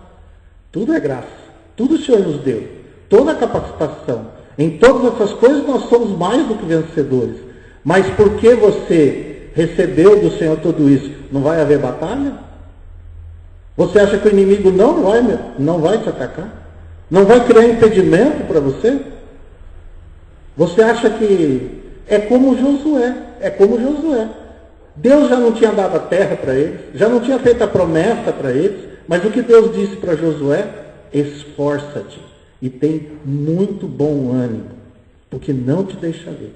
Tudo é graça. Tudo o Senhor nos deu. Toda a capacitação. Em todas essas coisas nós somos mais do que vencedores. Mas porque você recebeu do Senhor tudo isso, não vai haver batalha? Você acha que o inimigo não vai te atacar? Não vai criar impedimento para você? Você acha que é como Josué? É como Josué. Deus já não tinha dado a terra para eles, já não tinha feito a promessa para eles, mas o que Deus disse para Josué? Esforça-te e tem muito bom ânimo, porque não te deixarei,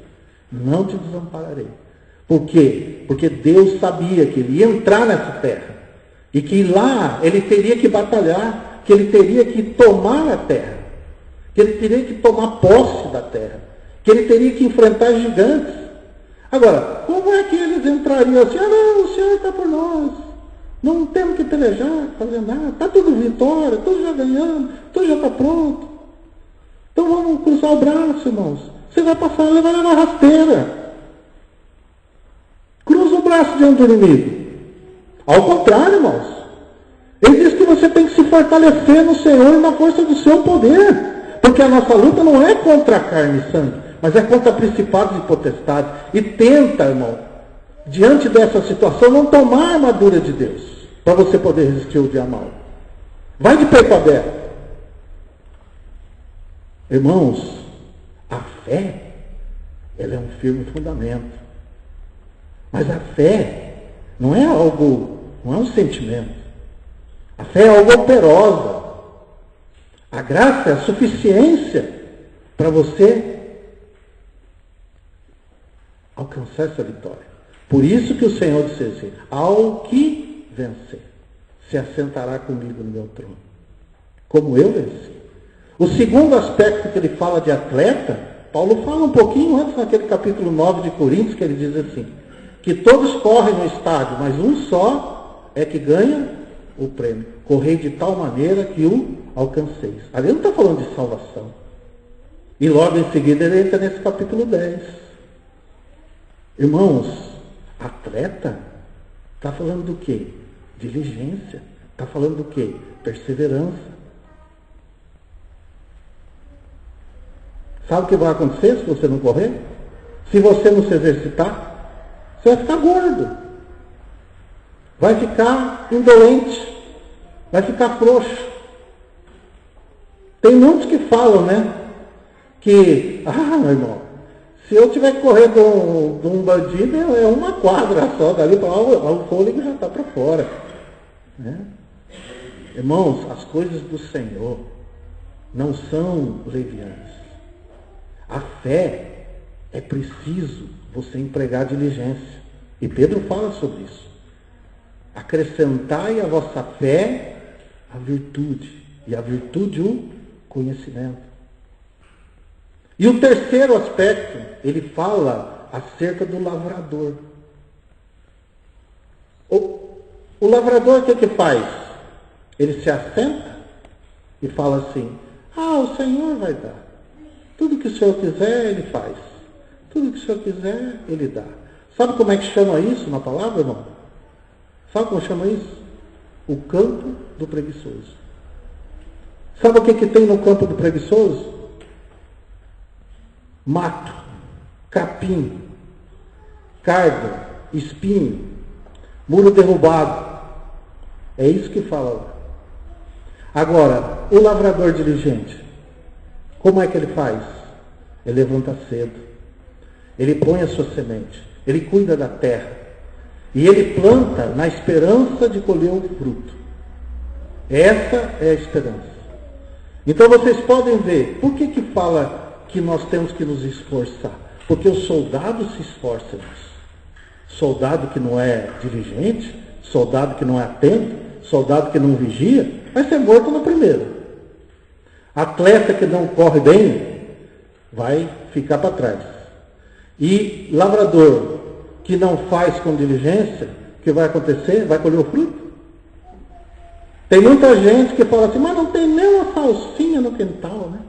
não te desampararei. Por quê? Porque Deus sabia que ele ia entrar nessa terra e que lá ele teria que batalhar, que ele teria que tomar a terra, que ele teria que tomar posse da terra, que ele teria que enfrentar gigantes. Agora, como é que eles entrariam assim? Não, o Senhor está por nós, não temos que pelejar, fazer nada, está tudo vitória, tudo já ganhando, tudo já está pronto. Então vamos cruzar o braço, irmãos. Você vai passar, ele vai levar rasteira. Cruza o braço diante do inimigo. Ao contrário, irmãos. Ele diz que você tem que se fortalecer no Senhor e na força do seu poder. Porque a nossa luta não é contra a carne e sangue, mas é contra principados e potestades. E tenta, irmão, diante dessa situação, não tomar a armadura de Deus, para você poder resistir ao dia mal. Vai de peito aberto. Irmãos, a fé, ela é um firme fundamento. Mas a fé não é algo, não é um sentimento. A fé é algo operosa. A graça é a suficiência para você alcançar essa vitória. Por isso que o Senhor disse assim: ao que vencer, se assentará comigo no meu trono, como eu venci. O segundo aspecto que ele fala de atleta, Paulo fala um pouquinho antes, naquele capítulo 9 de Coríntios, que ele diz assim, que todos correm no estádio, mas um só é que ganha o prêmio. Correi de tal maneira que o alcanceis. Ali ele não está falando de salvação. E logo em seguida ele entra nesse capítulo 10. Irmãos, atleta está falando do quê? Diligência. Está falando do quê? Perseverança. Sabe o que vai acontecer se você não correr? Se você não se exercitar, você vai ficar gordo. Vai ficar indolente. Vai ficar frouxo. Tem muitos que falam, né? Que, meu irmão, se eu tiver que correr de um bandido, é uma quadra só, dali para lá o fôlego já está para fora. Né? Irmãos, as coisas do Senhor não são levianas. A fé é preciso você empregar diligência. E Pedro fala sobre isso. Acrescentai à vossa fé a virtude, e a virtude o conhecimento. E o terceiro aspecto, ele fala acerca do lavrador. O lavrador o que faz? Ele se assenta e fala assim: o Senhor vai dar. Tudo que o Senhor quiser, Ele faz. Tudo que o Senhor quiser, Ele dá. Sabe como é que chama isso na palavra, irmão? Sabe como chama isso? O campo do preguiçoso. Sabe o que tem no campo do preguiçoso? Mato, capim, cardo, espinho, muro derrubado. É isso que fala lá. Agora, o lavrador diligente, como é que ele faz? Ele levanta cedo. Ele põe a sua semente. Ele cuida da terra. E ele planta na esperança de colher o fruto. Essa é a esperança. Então vocês podem ver, por que fala que nós temos que nos esforçar? Porque o soldado se esforça nisso. Soldado que não é diligente, soldado que não é atento, soldado que não vigia, vai ser morto no primeiro. Atleta que não corre bem, vai ficar para trás. E lavrador que não faz com diligência, o que vai acontecer? Vai colher o fruto. Tem muita gente que fala assim, mas não tem nem uma salsinha no quintal, né?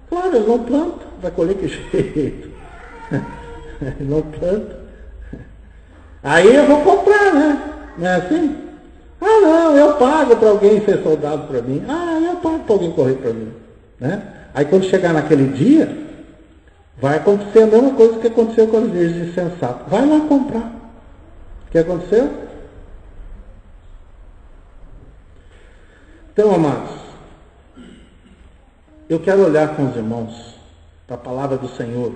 Claro, ele não planta, vai colher que jeito? Ele não planta. Aí eu vou comprar, né? Não é assim? Não, eu pago para alguém ser soldado para mim. Eu pago para alguém correr para mim. Né? Aí quando chegar naquele dia, vai acontecer a mesma coisa que aconteceu com as virgens insensatas. Vai lá comprar. O que aconteceu? Então, amados, eu quero olhar com os irmãos para a palavra do Senhor.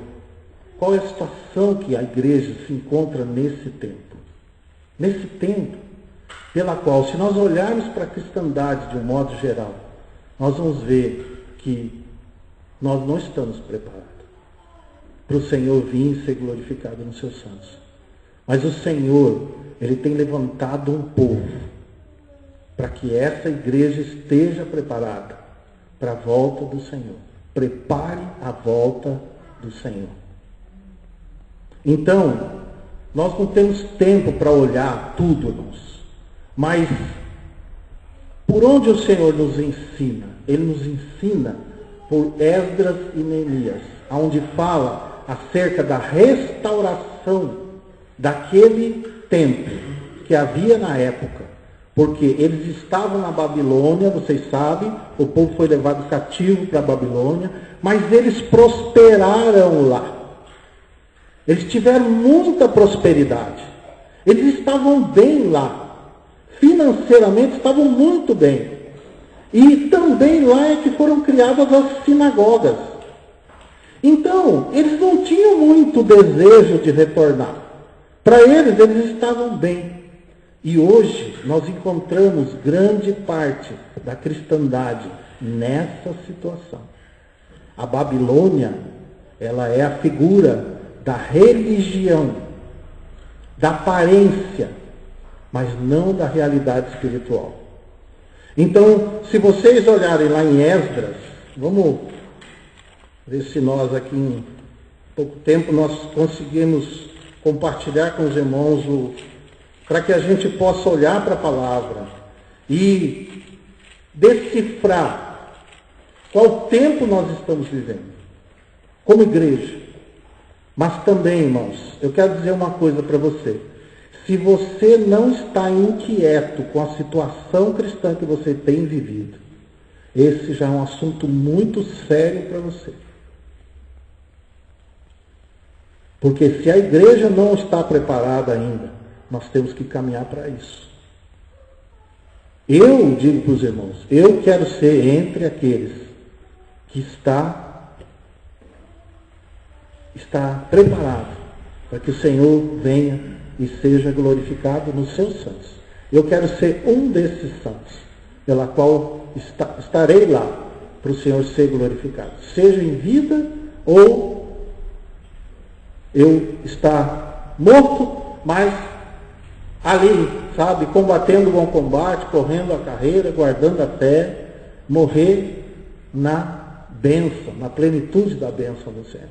Qual é a situação que a igreja se encontra nesse tempo? nesse tempo, pela qual, se nós olharmos para a cristandade de um modo geral, nós vamos ver que nós não estamos preparados para o Senhor vir e ser glorificado nos seus santos. Mas o Senhor, Ele tem levantado um povo para que essa igreja esteja preparada para a volta do Senhor. Prepare a volta do Senhor. Então, nós não temos tempo para olhar tudo, irmãos. Mas, por onde o Senhor nos ensina? Ele nos ensina por Esdras e Neemias, onde fala acerca da restauração daquele templo que havia na época. Porque eles estavam na Babilônia, vocês sabem, o povo foi levado cativo para a Babilônia, mas eles prosperaram lá. Eles tiveram muita prosperidade. Eles estavam bem lá. Financeiramente estavam muito bem. E também lá é que foram criadas as sinagogas. Então, eles não tinham muito desejo de retornar. Para eles, eles estavam bem. E hoje nós encontramos grande parte da cristandade nessa situação. A Babilônia, ela é a figura da religião, da aparência, mas não da realidade espiritual. Então, se vocês olharem lá em Esdras, vamos ver se nós aqui em pouco tempo nós conseguimos compartilhar com os irmãos para que a gente possa olhar para a palavra e decifrar qual tempo nós estamos vivendo, como igreja. Mas também, irmãos, eu quero dizer uma coisa para você. Se você não está inquieto com a situação cristã que você tem vivido, esse já é um assunto muito sério para você. Porque se a igreja não está preparada ainda, nós temos que caminhar para isso. Eu digo para os irmãos, eu quero ser entre aqueles que está preparado para que o Senhor venha e seja glorificado nos seus santos. Eu quero ser um desses santos, pela qual estarei lá para o Senhor ser glorificado, seja em vida ou eu estar morto, mas ali, sabe, combatendo o bom combate, correndo a carreira, guardando a fé, morrer na bênção, na plenitude da bênção do Senhor.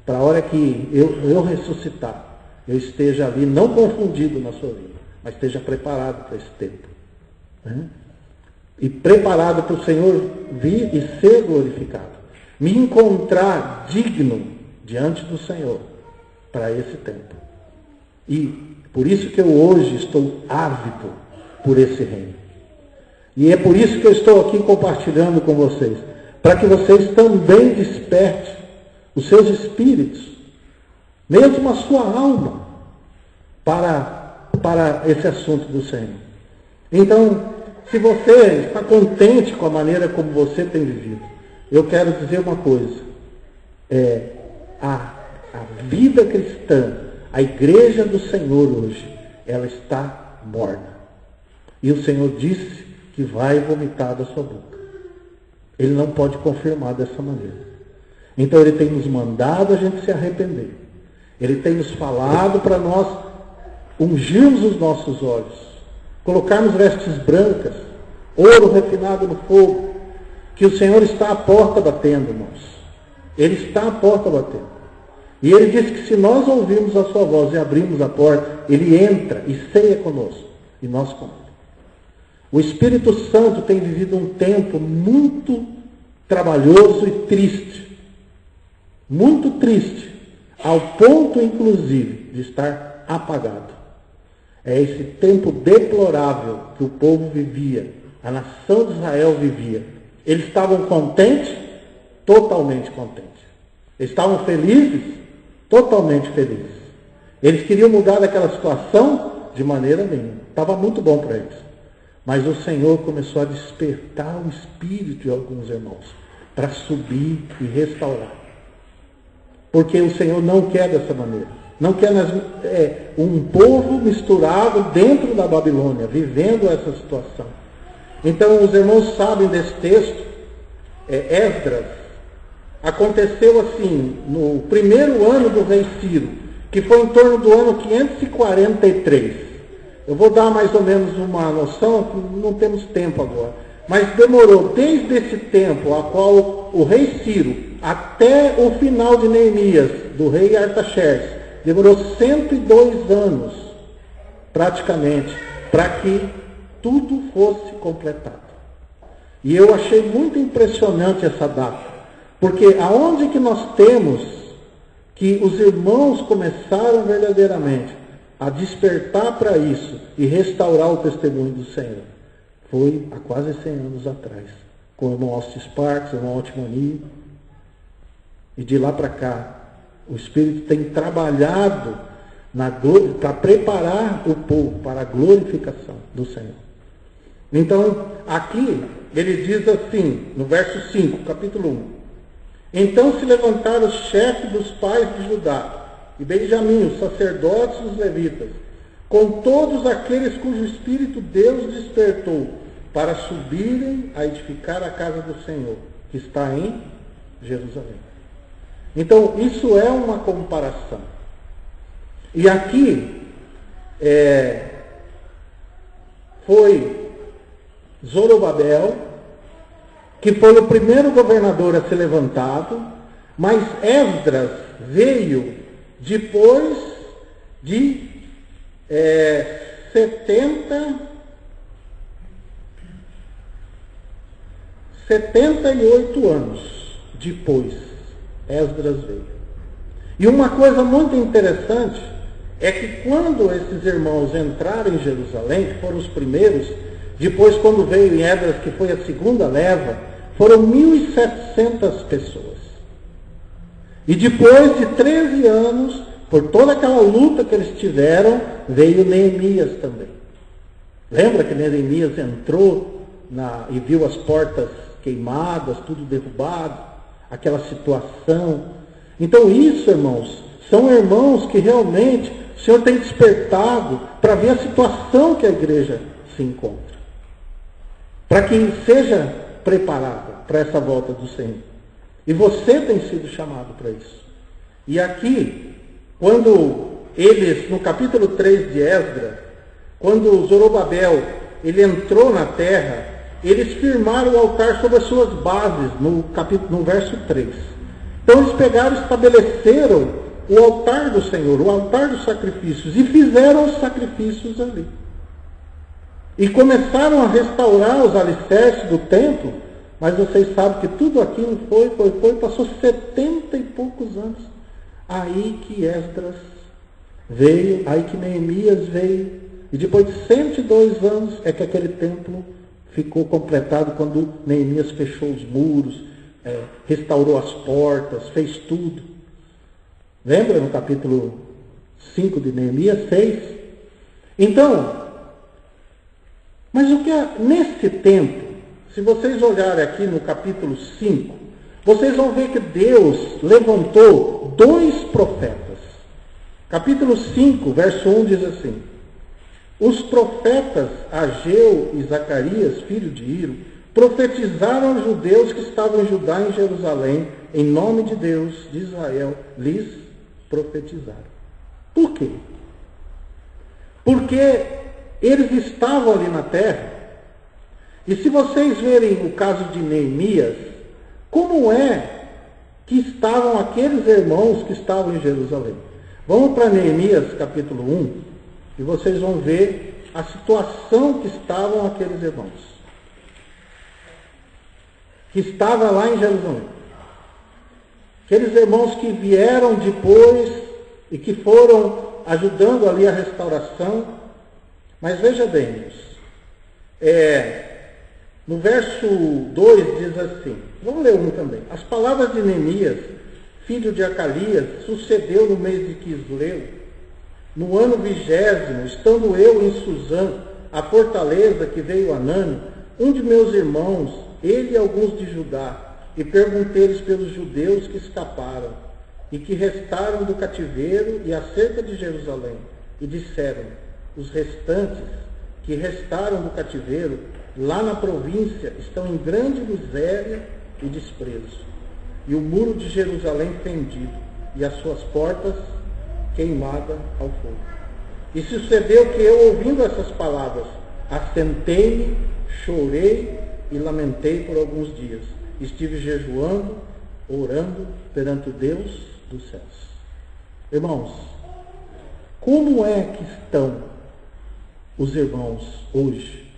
Para a hora que eu ressuscitar, eu esteja ali, não confundido na sua vida, mas esteja preparado para esse tempo. Né? E preparado para o Senhor vir e ser glorificado. Me encontrar digno diante do Senhor para esse tempo. E por isso que eu hoje estou ávido por esse reino. E é por isso que eu estou aqui compartilhando com vocês, para que vocês também despertem os seus espíritos, mesmo a sua alma, para esse assunto do Senhor. Então, se você está contente com a maneira como você tem vivido, eu quero dizer uma coisa. A vida cristã, a igreja do Senhor hoje, ela está morna. E o Senhor disse que vai vomitar da sua boca. Ele não pode confirmar dessa maneira. Então Ele tem nos mandado a gente se arrepender. Ele tem nos falado para nós ungirmos os nossos olhos, colocarmos vestes brancas, ouro refinado no fogo, que o Senhor está à porta batendo, irmãos. Ele está à porta batendo. E Ele diz que se nós ouvirmos a sua voz e abrirmos a porta, Ele entra e ceia conosco, e nós com Ele. O Espírito Santo tem vivido um tempo muito trabalhoso e triste. Muito triste, ao ponto, inclusive, de estar apagado. É esse tempo deplorável que o povo vivia, a nação de Israel vivia. Eles estavam contentes? Totalmente contentes. Eles estavam felizes? Totalmente felizes. Eles queriam mudar daquela situação? De maneira nenhuma. Estava muito bom para eles. Mas o Senhor começou a despertar o espírito de alguns irmãos para subir e restaurar. Porque o Senhor não quer dessa maneira. Não que um povo misturado dentro da Babilônia, vivendo essa situação. Então, os irmãos sabem desse texto, Esdras. Aconteceu assim, no primeiro ano do rei Ciro, que foi em torno do ano 543. Eu vou dar mais ou menos uma noção, que não temos tempo agora. Mas demorou desde esse tempo, a qual o rei Ciro, até o final de Neemias, do rei Artaxerxes, demorou 102 anos, praticamente, para que tudo fosse completado. E eu achei muito impressionante essa data, porque aonde que nós temos que os irmãos começaram verdadeiramente a despertar para isso e restaurar o testemunho do Senhor? Foi há quase 100 anos atrás, com o irmão Austin Sparks, o irmão Otmani. E de lá para cá, o Espírito tem trabalhado para preparar o povo para a glorificação do Senhor. Então, aqui, ele diz assim, no verso 5, capítulo 1. Então se levantaram os chefes dos pais de Judá, e Benjamim, os sacerdotes e os levitas, com todos aqueles cujo Espírito Deus despertou, para subirem a edificar a casa do Senhor, que está em Jerusalém. Então, isso é uma comparação. E aqui, foi Zorobabel, que foi o primeiro governador a ser levantado, mas Esdras veio depois de 78 anos depois, Esdras veio. E uma coisa muito interessante é que quando esses irmãos entraram em Jerusalém, que foram os primeiros, depois quando veio em Esdras, que foi a segunda leva, foram 1.700 pessoas. E depois de 13 anos, por toda aquela luta que eles tiveram, veio Neemias também. Lembra que Neemias entrou e viu as portas queimadas, tudo derrubado, aquela situação. Então isso, irmãos, são irmãos que realmente o Senhor tem despertado para ver a situação que a igreja se encontra, para que seja preparada para essa volta do Senhor. E você tem sido chamado para isso. E aqui, quando eles, no capítulo 3 de Esdras, quando Zorobabel, ele entrou na terra, eles firmaram o altar sobre as suas bases, no verso 3. Então eles pegaram e estabeleceram o altar do Senhor, o altar dos sacrifícios, e fizeram os sacrifícios ali. E começaram a restaurar os alicerces do templo, mas vocês sabem que tudo aquilo passou 70 e poucos anos. Aí que Esdras veio, aí que Neemias veio, e depois de 102 anos é que aquele templo ficou completado, quando Neemias fechou os muros, restaurou as portas, fez tudo. Lembra no capítulo 5 de Neemias 6? Então, mas o que é nesse tempo, se vocês olharem aqui no capítulo 5, vocês vão ver que Deus levantou 2 profetas. Capítulo 5, verso 1 diz assim: os profetas Ageu e Zacarias, filho de Iro, profetizaram aos judeus que estavam em Judá e em Jerusalém, em nome de Deus de Israel, lhes profetizaram. Por quê? Porque eles estavam ali na terra. E se vocês verem o caso de Neemias, como é que estavam aqueles irmãos que estavam em Jerusalém? Vamos para Neemias capítulo 1, e vocês vão ver a situação que estavam aqueles irmãos. Que estavam lá em Jerusalém. Aqueles irmãos que vieram depois e que foram ajudando ali a restauração. Mas veja bem, irmãos. No verso 2 diz assim, vamos ler um também. As palavras de Neemias, filho de Acalias, sucedeu no mês de Quisleu, no ano 20º, estando eu em Suzã, a fortaleza que veio Anani, um de meus irmãos, ele e alguns de Judá, e perguntei-lhes pelos judeus que escaparam. e que restaram do cativeiro e acerca de Jerusalém, e disseram: os restantes que restaram do cativeiro, lá na província, estão em grande miséria e desprezo, e o muro de Jerusalém fendido, e as suas portas queimadas ao fogo. E sucedeu que eu, ouvindo essas palavras, assentei-me, chorei e lamentei por alguns dias. Estive jejuando, orando perante o Deus dos céus. Irmãos, como é que estão os irmãos hoje?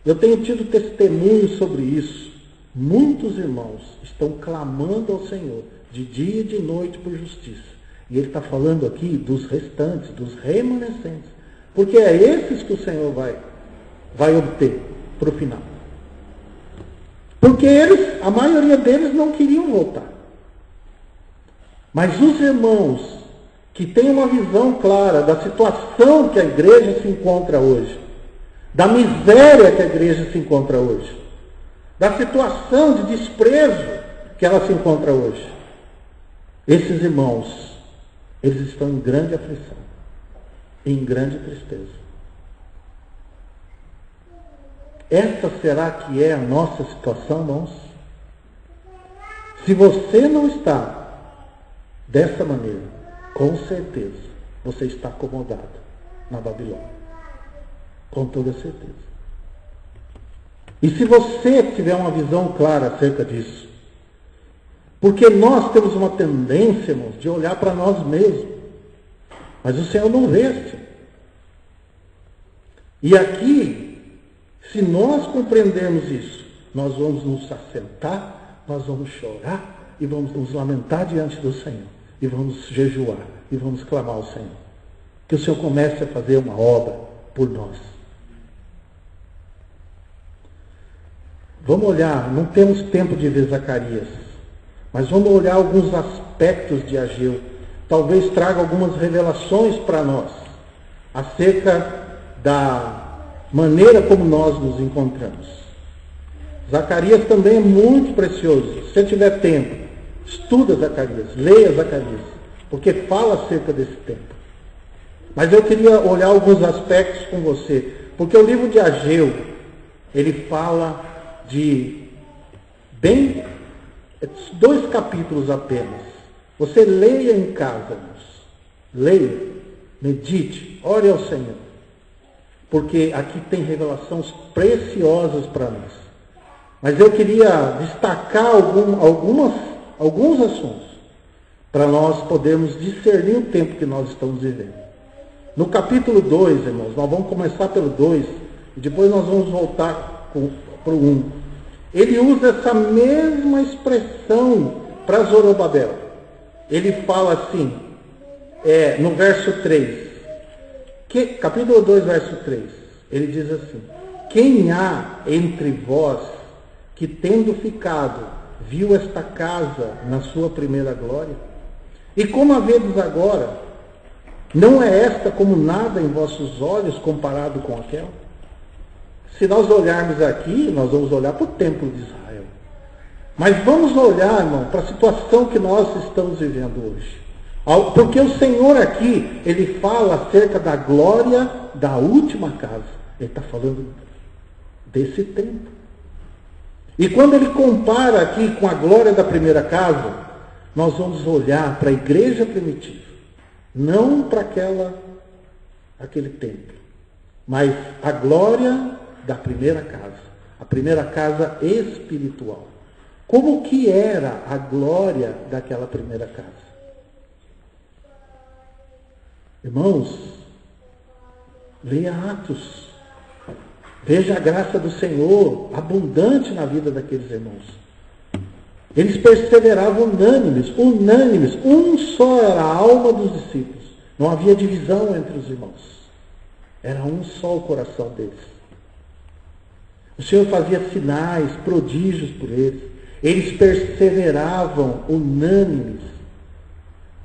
Eu tenho tido testemunho sobre isso. Muitos irmãos estão clamando ao Senhor de dia e de noite por justiça. E ele está falando aqui dos restantes, dos remanescentes. Porque é esses que o Senhor vai obter para o final. Porque a maioria deles não queriam voltar. Mas os irmãos que têm uma visão clara da situação que a igreja se encontra hoje, da miséria que a igreja se encontra hoje, da situação de desprezo que ela se encontra hoje, esses irmãos, eles estão em grande aflição, em grande tristeza. Essa será que é a nossa situação, irmãos? Se você não está dessa maneira, com certeza, você está acomodado na Babilônia. Com toda certeza. E se você tiver uma visão clara acerca disso, porque nós temos uma tendência, irmãos, de olhar para nós mesmos. Mas o Senhor não vê assim. E aqui, se nós compreendermos isso, nós vamos nos assentar, nós vamos chorar e vamos nos lamentar diante do Senhor. E vamos jejuar e vamos clamar ao Senhor. Que o Senhor comece a fazer uma obra por nós. Vamos olhar, não temos tempo de ver Zacarias, mas vamos olhar alguns aspectos de Ageu. Talvez traga algumas revelações para nós acerca da maneira como nós nos encontramos. Zacarias também é muito precioso. Se você tiver tempo, estuda Zacarias, leia Zacarias, porque fala acerca desse tempo. Mas eu queria olhar alguns aspectos com você, porque o livro de Ageu, ele fala de 2 capítulos apenas. Você leia em casa, irmãos. Leia, medite, ore ao Senhor. Porque aqui tem revelações preciosas para nós. Mas eu queria destacar alguns assuntos para nós podermos discernir o tempo que nós estamos vivendo. No capítulo 2, irmãos, nós vamos começar pelo 2 e depois nós vamos voltar para o 1. Ele usa essa mesma expressão para Zorobabel. Ele fala assim, no verso 3, capítulo 2, verso 3, ele diz assim: quem há entre vós que, tendo ficado, viu esta casa na sua primeira glória? E como a vedes agora, não é esta como nada em vossos olhos comparado com aquela? Se nós olharmos aqui, nós vamos olhar para o templo de Israel. Mas vamos olhar, irmão, para a situação que nós estamos vivendo hoje. Porque o Senhor aqui, ele fala acerca da glória da última casa. Ele está falando desse tempo. E quando ele compara aqui com a glória da primeira casa, nós vamos olhar para a igreja primitiva. Não para aquele templo. Mas a glória da primeira casa. A primeira casa espiritual. Como que era a glória daquela primeira casa? Irmãos, leia Atos. Veja a graça do Senhor abundante na vida daqueles irmãos. Eles perseveravam unânimes. Um só era a alma dos discípulos. Não havia divisão entre os irmãos. Era um só o coração deles. O Senhor fazia sinais, prodígios por eles. Eles perseveravam unânimes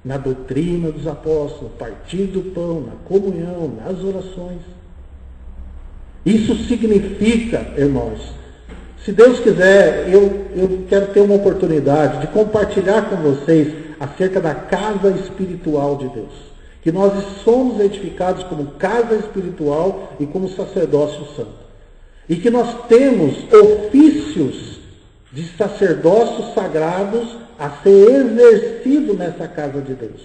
na doutrina dos apóstolos, no partir do pão, na comunhão, nas orações. Isso significa, irmãos, se Deus quiser, eu quero ter uma oportunidade de compartilhar com vocês acerca da casa espiritual de Deus. Que nós somos edificados como casa espiritual e como sacerdócio santo. E que nós temos ofícios de sacerdócios sagrados a ser exercido nessa casa de Deus,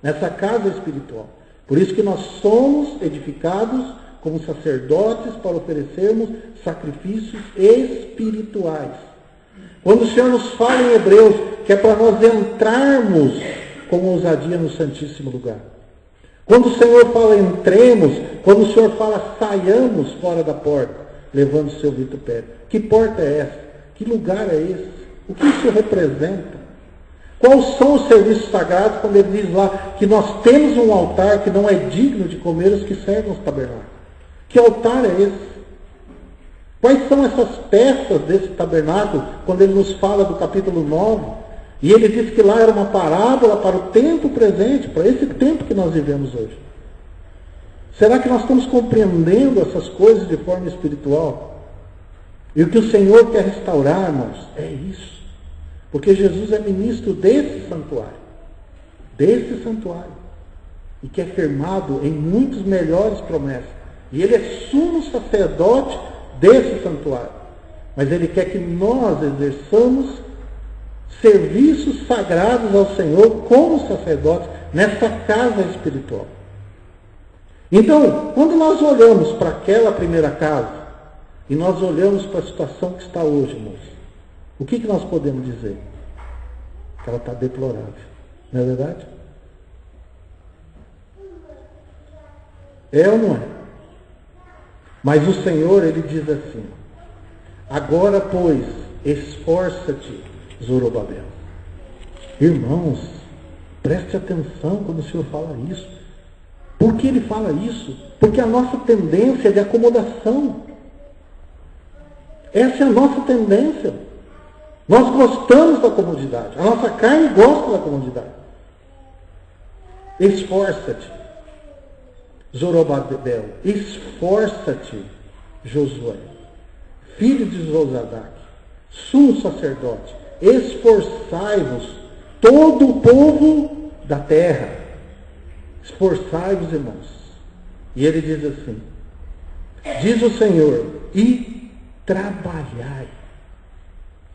nessa casa espiritual. Por isso que nós somos edificados como sacerdotes para oferecermos sacrifícios espirituais. Quando o Senhor nos fala em Hebreus que é para nós entrarmos com ousadia no Santíssimo Lugar. Quando o Senhor fala entremos, quando o Senhor fala saiamos fora da porta, levando o seu vitupério. Que porta é essa? Que lugar é esse? O que isso representa? Quais são os serviços sagrados quando ele diz lá que nós temos um altar que não é digno de comer os que servem os tabernáculos? Que altar é esse? Quais são essas peças desse tabernáculo quando ele nos fala do capítulo 9? E ele diz que lá era uma parábola para o tempo presente, para esse tempo que nós vivemos hoje. Será que nós estamos compreendendo essas coisas de forma espiritual? E o que o Senhor quer restaurar, irmãos, é isso. Porque Jesus é ministro desse santuário. Desse santuário. E que é firmado em muitas melhores promessas. E ele é sumo sacerdote desse santuário. Mas ele quer que nós exerçamos serviços sagrados ao Senhor como sacerdotes nessa casa espiritual. Então, quando nós olhamos para aquela primeira casa e nós olhamos para a situação que está hoje, irmãos, o que nós podemos dizer? Que ela está deplorável. Não é verdade? É ou não é? Mas o Senhor, ele diz assim: agora, pois, esforça-te, Zorobabel. Irmãos, preste atenção quando o Senhor fala isso. Por que ele fala isso? Porque a nossa tendência é de acomodação. Essa é a nossa tendência. Nós gostamos da comodidade. A nossa carne gosta da comodidade. Esforça-te, Zorobabel. Esforça-te, Josué, filho de Josadac, sumo sacerdote. Esforçai-vos, todo o povo da terra. Esforçai-vos, irmãos. E ele diz assim, diz o Senhor, e trabalhai.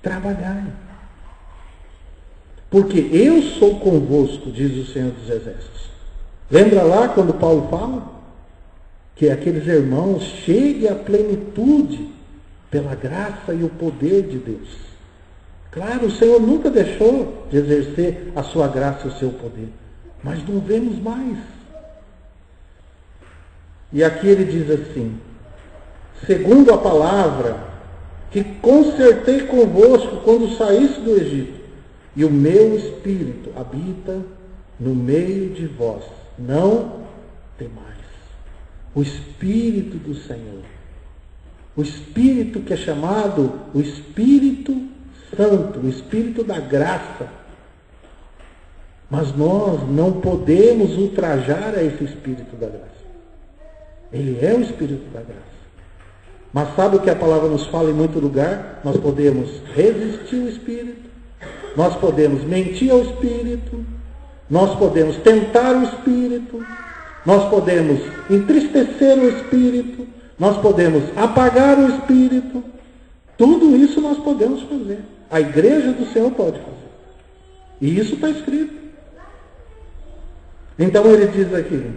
Trabalhai. Porque eu sou convosco, diz o Senhor dos Exércitos. Lembra lá quando Paulo fala? Que aqueles irmãos cheguem à plenitude pela graça e o poder de Deus. Claro, o Senhor nunca deixou de exercer a sua graça e o seu poder. Mas não vemos mais. E aqui ele diz assim, segundo a palavra que concertei convosco quando saísse do Egito, e o meu Espírito habita no meio de vós. Não temais. O Espírito do Senhor. O Espírito que é chamado o Espírito Santo, o Espírito da graça. Mas nós não podemos ultrajar a esse Espírito da graça. Ele é o Espírito da graça. Mas sabe o que a palavra nos fala em muito lugar? Nós podemos resistir ao Espírito, nós podemos mentir ao Espírito, nós podemos tentar o Espírito, nós podemos entristecer o Espírito, nós podemos apagar o Espírito. Tudo isso nós podemos fazer. A igreja do Senhor pode fazer. E isso está escrito. Então ele diz aqui,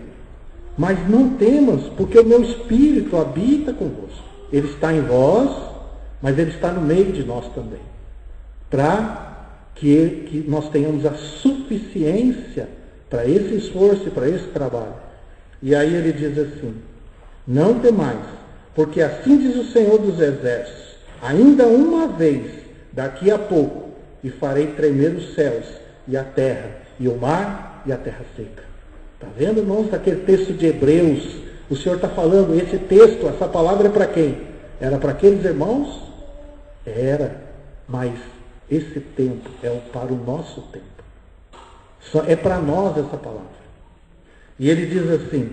mas não temas, porque o meu Espírito habita convosco. Ele está em vós, mas ele está no meio de nós também. Para que nós tenhamos a suficiência para esse esforço e para esse trabalho. E aí ele diz assim, não temais, porque assim diz o Senhor dos Exércitos, ainda uma vez, daqui a pouco, e farei tremer os céus e a terra, e o mar e a terra seca. Está vendo, irmãos, daquele texto de Hebreus? O Senhor está falando, esse texto, essa palavra é para quem? Era para aqueles irmãos? Era, mas esse tempo é para o nosso tempo. É para nós essa palavra. E ele diz assim,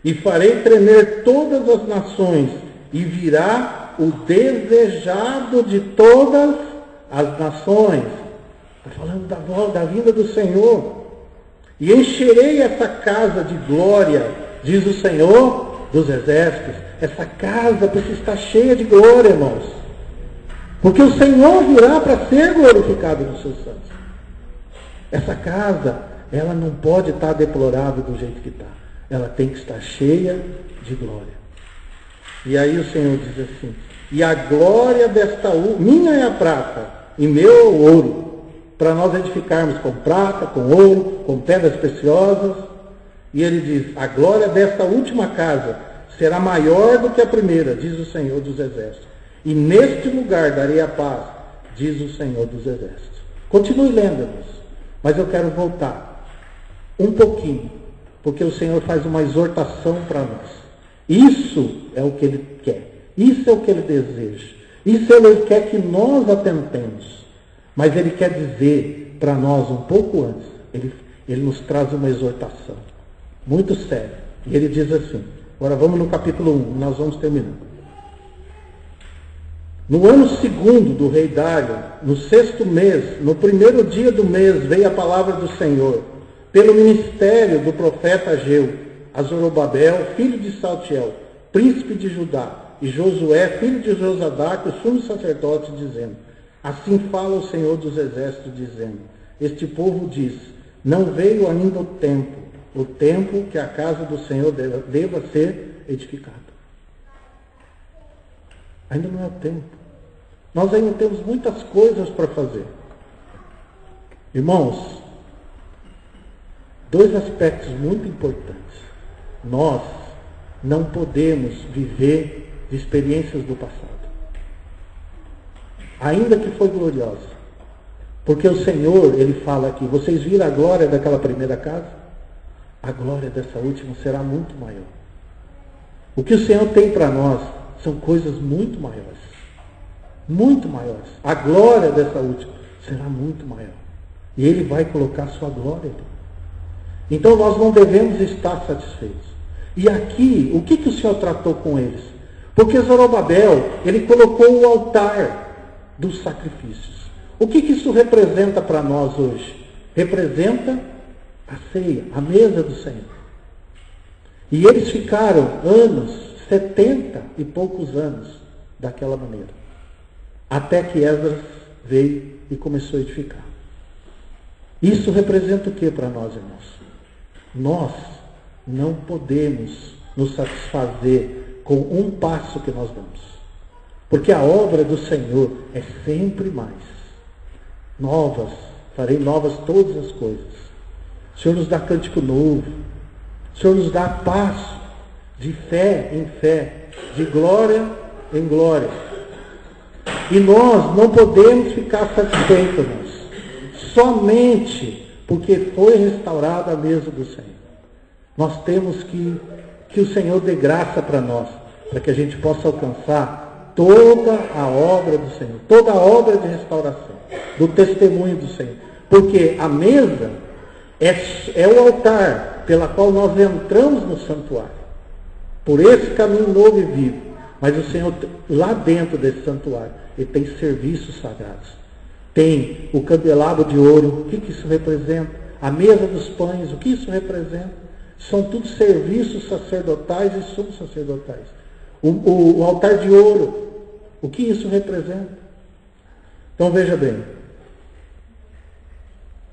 e farei tremer todas as nações, e virá o desejado de todas as nações. Está falando da vinda do Senhor. E encherei essa casa de glória, diz o Senhor dos exércitos. Essa casa precisa estar cheia de glória, irmãos. Porque o Senhor virá para ser glorificado nos seus santos. Essa casa, ela não pode estar deplorável do jeito que está. Ela tem que estar cheia de glória. E aí o Senhor diz assim: e a glória desta minha é a prata, e meu é o ouro, para nós edificarmos com prata, com ouro, com pedras preciosas. E ele diz: a glória desta última casa será maior do que a primeira, diz o Senhor dos exércitos. E neste lugar darei a paz, diz o Senhor dos exércitos. Continue lendo, irmãos, mas eu quero voltar um pouquinho, porque o Senhor faz uma exortação para nós. Isso é o que Ele quer, isso é o que Ele deseja, isso Ele quer que nós atentemos. Mas Ele quer dizer para nós um pouco antes, Ele nos traz uma exortação muito séria. E Ele diz assim, agora vamos no capítulo 1, nós vamos terminar. No ano 2º do rei Dário, no 6º mês, no 1º dia do mês, veio a palavra do Senhor, pelo ministério do profeta Ageu, a Zorobabel, filho de Saltiel, príncipe de Judá, e Josué, filho de Josadaque, o sumo sacerdote, dizendo: assim fala o Senhor dos exércitos, dizendo: este povo diz, não veio ainda o tempo que a casa do Senhor deva ser edificada. Ainda não é o tempo. Nós ainda temos muitas coisas para fazer. Irmãos, 2 aspectos muito importantes. Nós não podemos viver de experiências do passado, ainda que foi gloriosa. Porque o Senhor, Ele fala aqui, vocês viram a glória daquela primeira casa? A glória dessa última será muito maior. O que o Senhor tem para nós são coisas muito maiores. Muito maiores. A glória dessa última será muito maior. E Ele vai colocar sua glória ali. Então nós não devemos estar satisfeitos. E aqui, o que o Senhor tratou com eles? Porque Zorobabel, ele colocou o altar dos sacrifícios. O que isso representa para nós hoje? Representa a ceia, a mesa do Senhor. E eles ficaram anos, 70 e poucos anos, daquela maneira. Até que Esdras veio e começou a edificar. Isso representa o que para nós, irmãos? Nós não podemos nos satisfazer com um passo que nós damos. Porque a obra do Senhor é sempre mais. Farei novas todas as coisas. O Senhor nos dá cântico novo. O Senhor nos dá passo de fé em fé, de glória em glória. E nós não podemos ficar satisfeitos, irmãos, somente porque foi restaurada a mesa do Senhor. Nós temos que o Senhor dê graça para nós, para que a gente possa alcançar toda a obra do Senhor, toda a obra de restauração, do testemunho do Senhor. Porque a mesa é o altar pela qual nós entramos no santuário, por esse caminho novo e vivo. Mas o Senhor, lá dentro desse santuário, Ele tem serviços sagrados. Tem o candelabro de ouro. O que isso representa? A mesa dos pães. O que isso representa? São tudo serviços sacerdotais e sumos sacerdotais. O altar de ouro. O que isso representa? Então veja bem.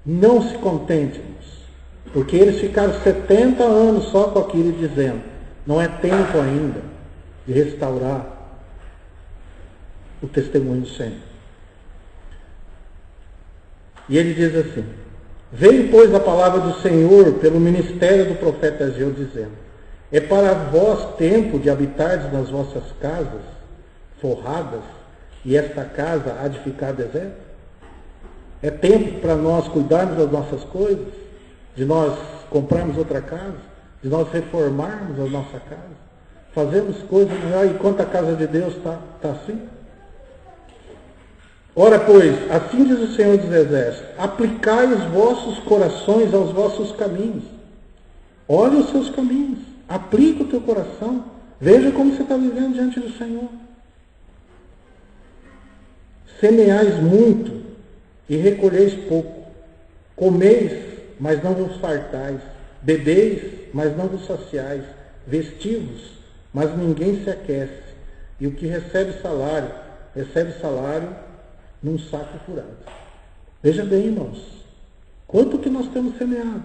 Não se contente, irmãos, porque eles ficaram 70 anos só com aquilo dizendo: não é tempo ainda de restaurar o testemunho do Senhor. E ele diz assim: veio, pois, a palavra do Senhor pelo ministério do profeta Ageu, dizendo: é para vós tempo de habitardes nas vossas casas forradas, e esta casa há de ficar deserta? É tempo para nós cuidarmos das nossas coisas, de nós comprarmos outra casa, de nós reformarmos a nossa casa, fazermos coisas melhores, enquanto a casa de Deus está assim? Ora, pois, assim diz o Senhor dos Exércitos: aplicai os vossos corações aos vossos caminhos. Olhe os seus caminhos, aplica o teu coração, veja como você está vivendo diante do Senhor. Semeais muito e recolheis pouco. Comeis, mas não vos fartais. Bebeis, mas não vos saciais. Vestivos, mas ninguém se aquece. E o que recebe salário num saco furado. Veja bem, irmãos, quanto que nós temos semeado,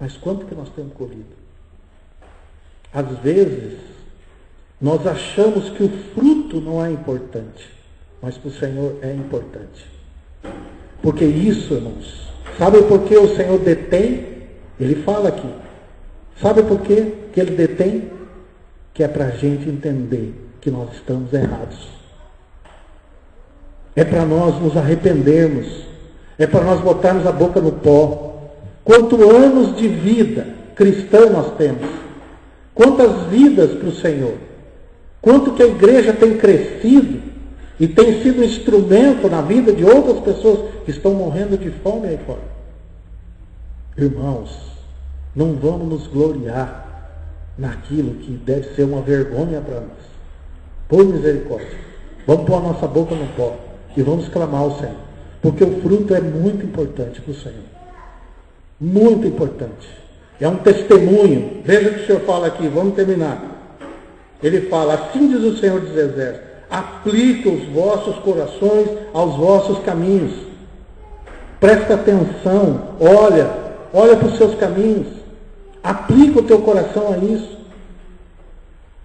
mas quanto que nós temos colhido. Às vezes, nós achamos que o fruto não é importante, mas para o Senhor é importante. Porque isso, irmãos, sabe por que o Senhor detém? Ele fala aqui. Sabe por que Ele detém? Que é para a gente entender que nós estamos errados. É para nós nos arrependermos. É para nós botarmos a boca no pó. Quantos anos de vida cristã nós temos? Quantas vidas para o Senhor? Quanto que a igreja tem crescido e tem sido instrumento na vida de outras pessoas que estão morrendo de fome aí fora. Irmãos, não vamos nos gloriar naquilo que deve ser uma vergonha para nós. Por misericórdia. Vamos pôr a nossa boca no pó e vamos clamar ao Senhor. Porque o fruto é muito importante para o Senhor. Muito importante. É um testemunho. Veja o que o Senhor fala aqui, vamos terminar. Ele fala, assim diz o Senhor dos Exércitos, aplique os vossos corações aos vossos caminhos. Presta atenção, olha para os seus caminhos. Aplica o teu coração a isso.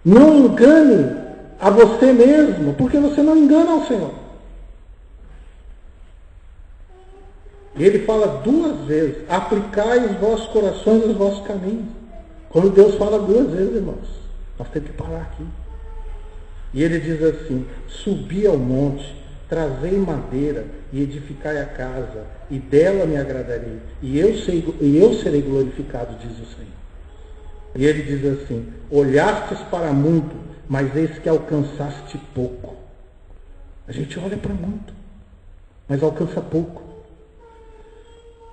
Não engane a você mesmo, porque você não engana ao Senhor. E ele fala 2 vezes, aplicai os vossos corações aos vossos caminhos. Quando Deus fala 2 vezes, irmãos, nós temos que parar aqui. E ele diz assim, subi ao monte, trazei madeira e edificai a casa, e dela me agradarei, e eu serei glorificado, diz o Senhor. E ele diz assim, olhastes para muito, mas eis que alcançaste pouco. A gente olha para muito, mas alcança pouco.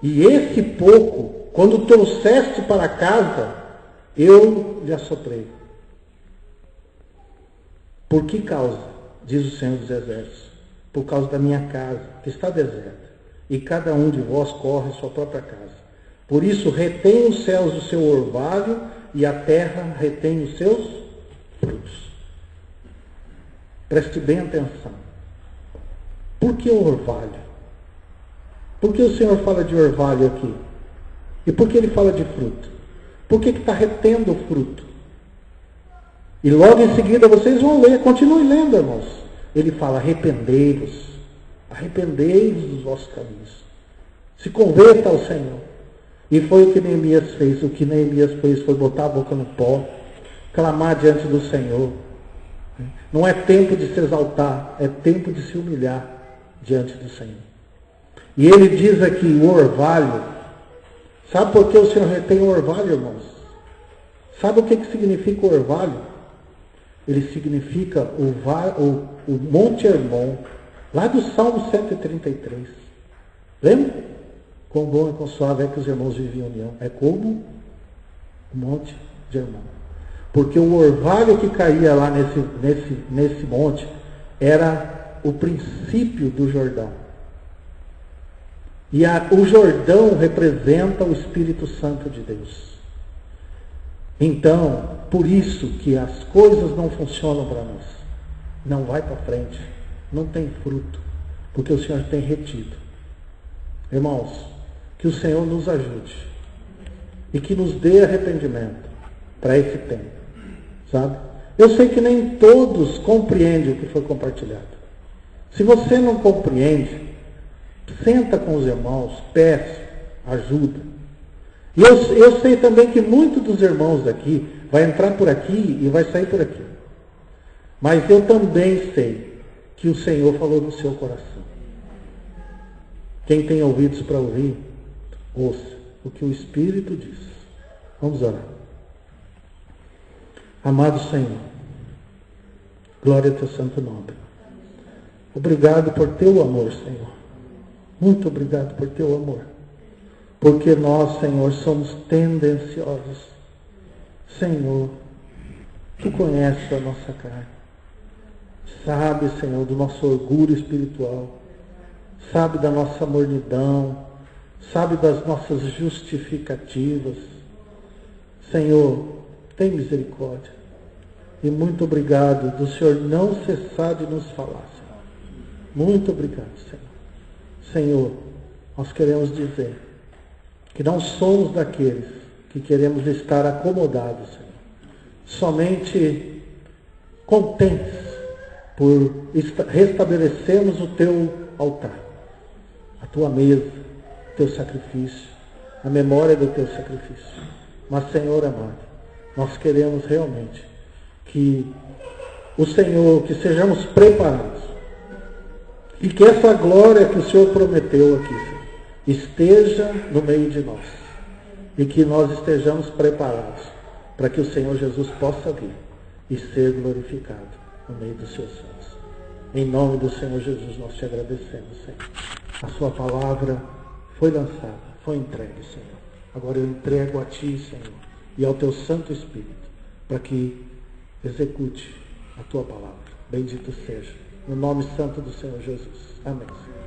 E esse pouco, quando trouxeste para casa, eu lhe assoprei. Por que causa? Diz o Senhor dos Exércitos. Por causa da minha casa, que está deserta, e cada um de vós corre sua própria casa. Por isso retém os céus o seu orvalho, e a terra retém os seus frutos. Preste bem atenção. Por que o orvalho? Por que o Senhor fala de orvalho aqui? E por que ele fala de fruto? Por que está retendo o fruto? E logo em seguida vocês vão ler, continue lendo, irmãos. Ele fala, arrependei-vos dos vossos caminhos. Se converta ao Senhor. E foi o que Neemias fez. O que Neemias fez foi botar a boca no pó, clamar diante do Senhor. Não é tempo de se exaltar, é tempo de se humilhar diante do Senhor. E ele diz aqui, o orvalho. Sabe por que o Senhor retém o orvalho, irmãos? Sabe o que significa o orvalho? Ele significa o Monte Hermon, lá do Salmo 133. Lembra? Quão bom e quão suave é que os irmãos vivem em união. É como o Monte de Hermon. Porque o orvalho que caía lá nesse monte era o princípio do Jordão. E o Jordão representa o Espírito Santo de Deus. Então, por isso que as coisas não funcionam para nós. Não vai para frente. Não tem fruto. Porque o Senhor tem retido. Irmãos, que o Senhor nos ajude. E que nos dê arrependimento para esse tempo. Sabe? Eu sei que nem todos compreendem o que foi compartilhado. Se você não compreende, senta com os irmãos, peça ajuda. E eu sei também que muitos dos irmãos daqui vai entrar por aqui e vai sair por aqui. Mas eu também sei que o Senhor falou no seu coração. Quem tem ouvidos para ouvir, ouça o que o Espírito diz. Vamos orar. Amado Senhor, glória ao teu santo nome. Obrigado por teu amor, Senhor. Muito obrigado por teu amor. Porque nós, Senhor, somos tendenciosos. Senhor, tu conheces a nossa carne. Sabe, Senhor, do nosso orgulho espiritual. sabe da nossa mornidão, sabe das nossas justificativas. Senhor, tem misericórdia. E muito obrigado do Senhor não cessar de nos falar, Senhor. Muito obrigado, Senhor. Senhor, nós queremos dizer que não somos daqueles que queremos estar acomodados, Senhor. Somente contentes por restabelecermos o teu altar, a tua mesa, o teu sacrifício, a memória do teu sacrifício. Mas, Senhor amado, nós queremos realmente que o Senhor, que sejamos preparados e que essa glória que o Senhor prometeu aqui, Senhor, esteja no meio de nós e que nós estejamos preparados para que o Senhor Jesus possa vir e ser glorificado no meio dos seus santos. Em nome do Senhor Jesus, nós te agradecemos, Senhor. A sua palavra foi lançada, foi entregue, Senhor. Agora eu entrego a ti, Senhor, e ao teu Santo Espírito, para que execute a tua palavra. Bendito seja, no nome santo do Senhor Jesus. Amém, Senhor.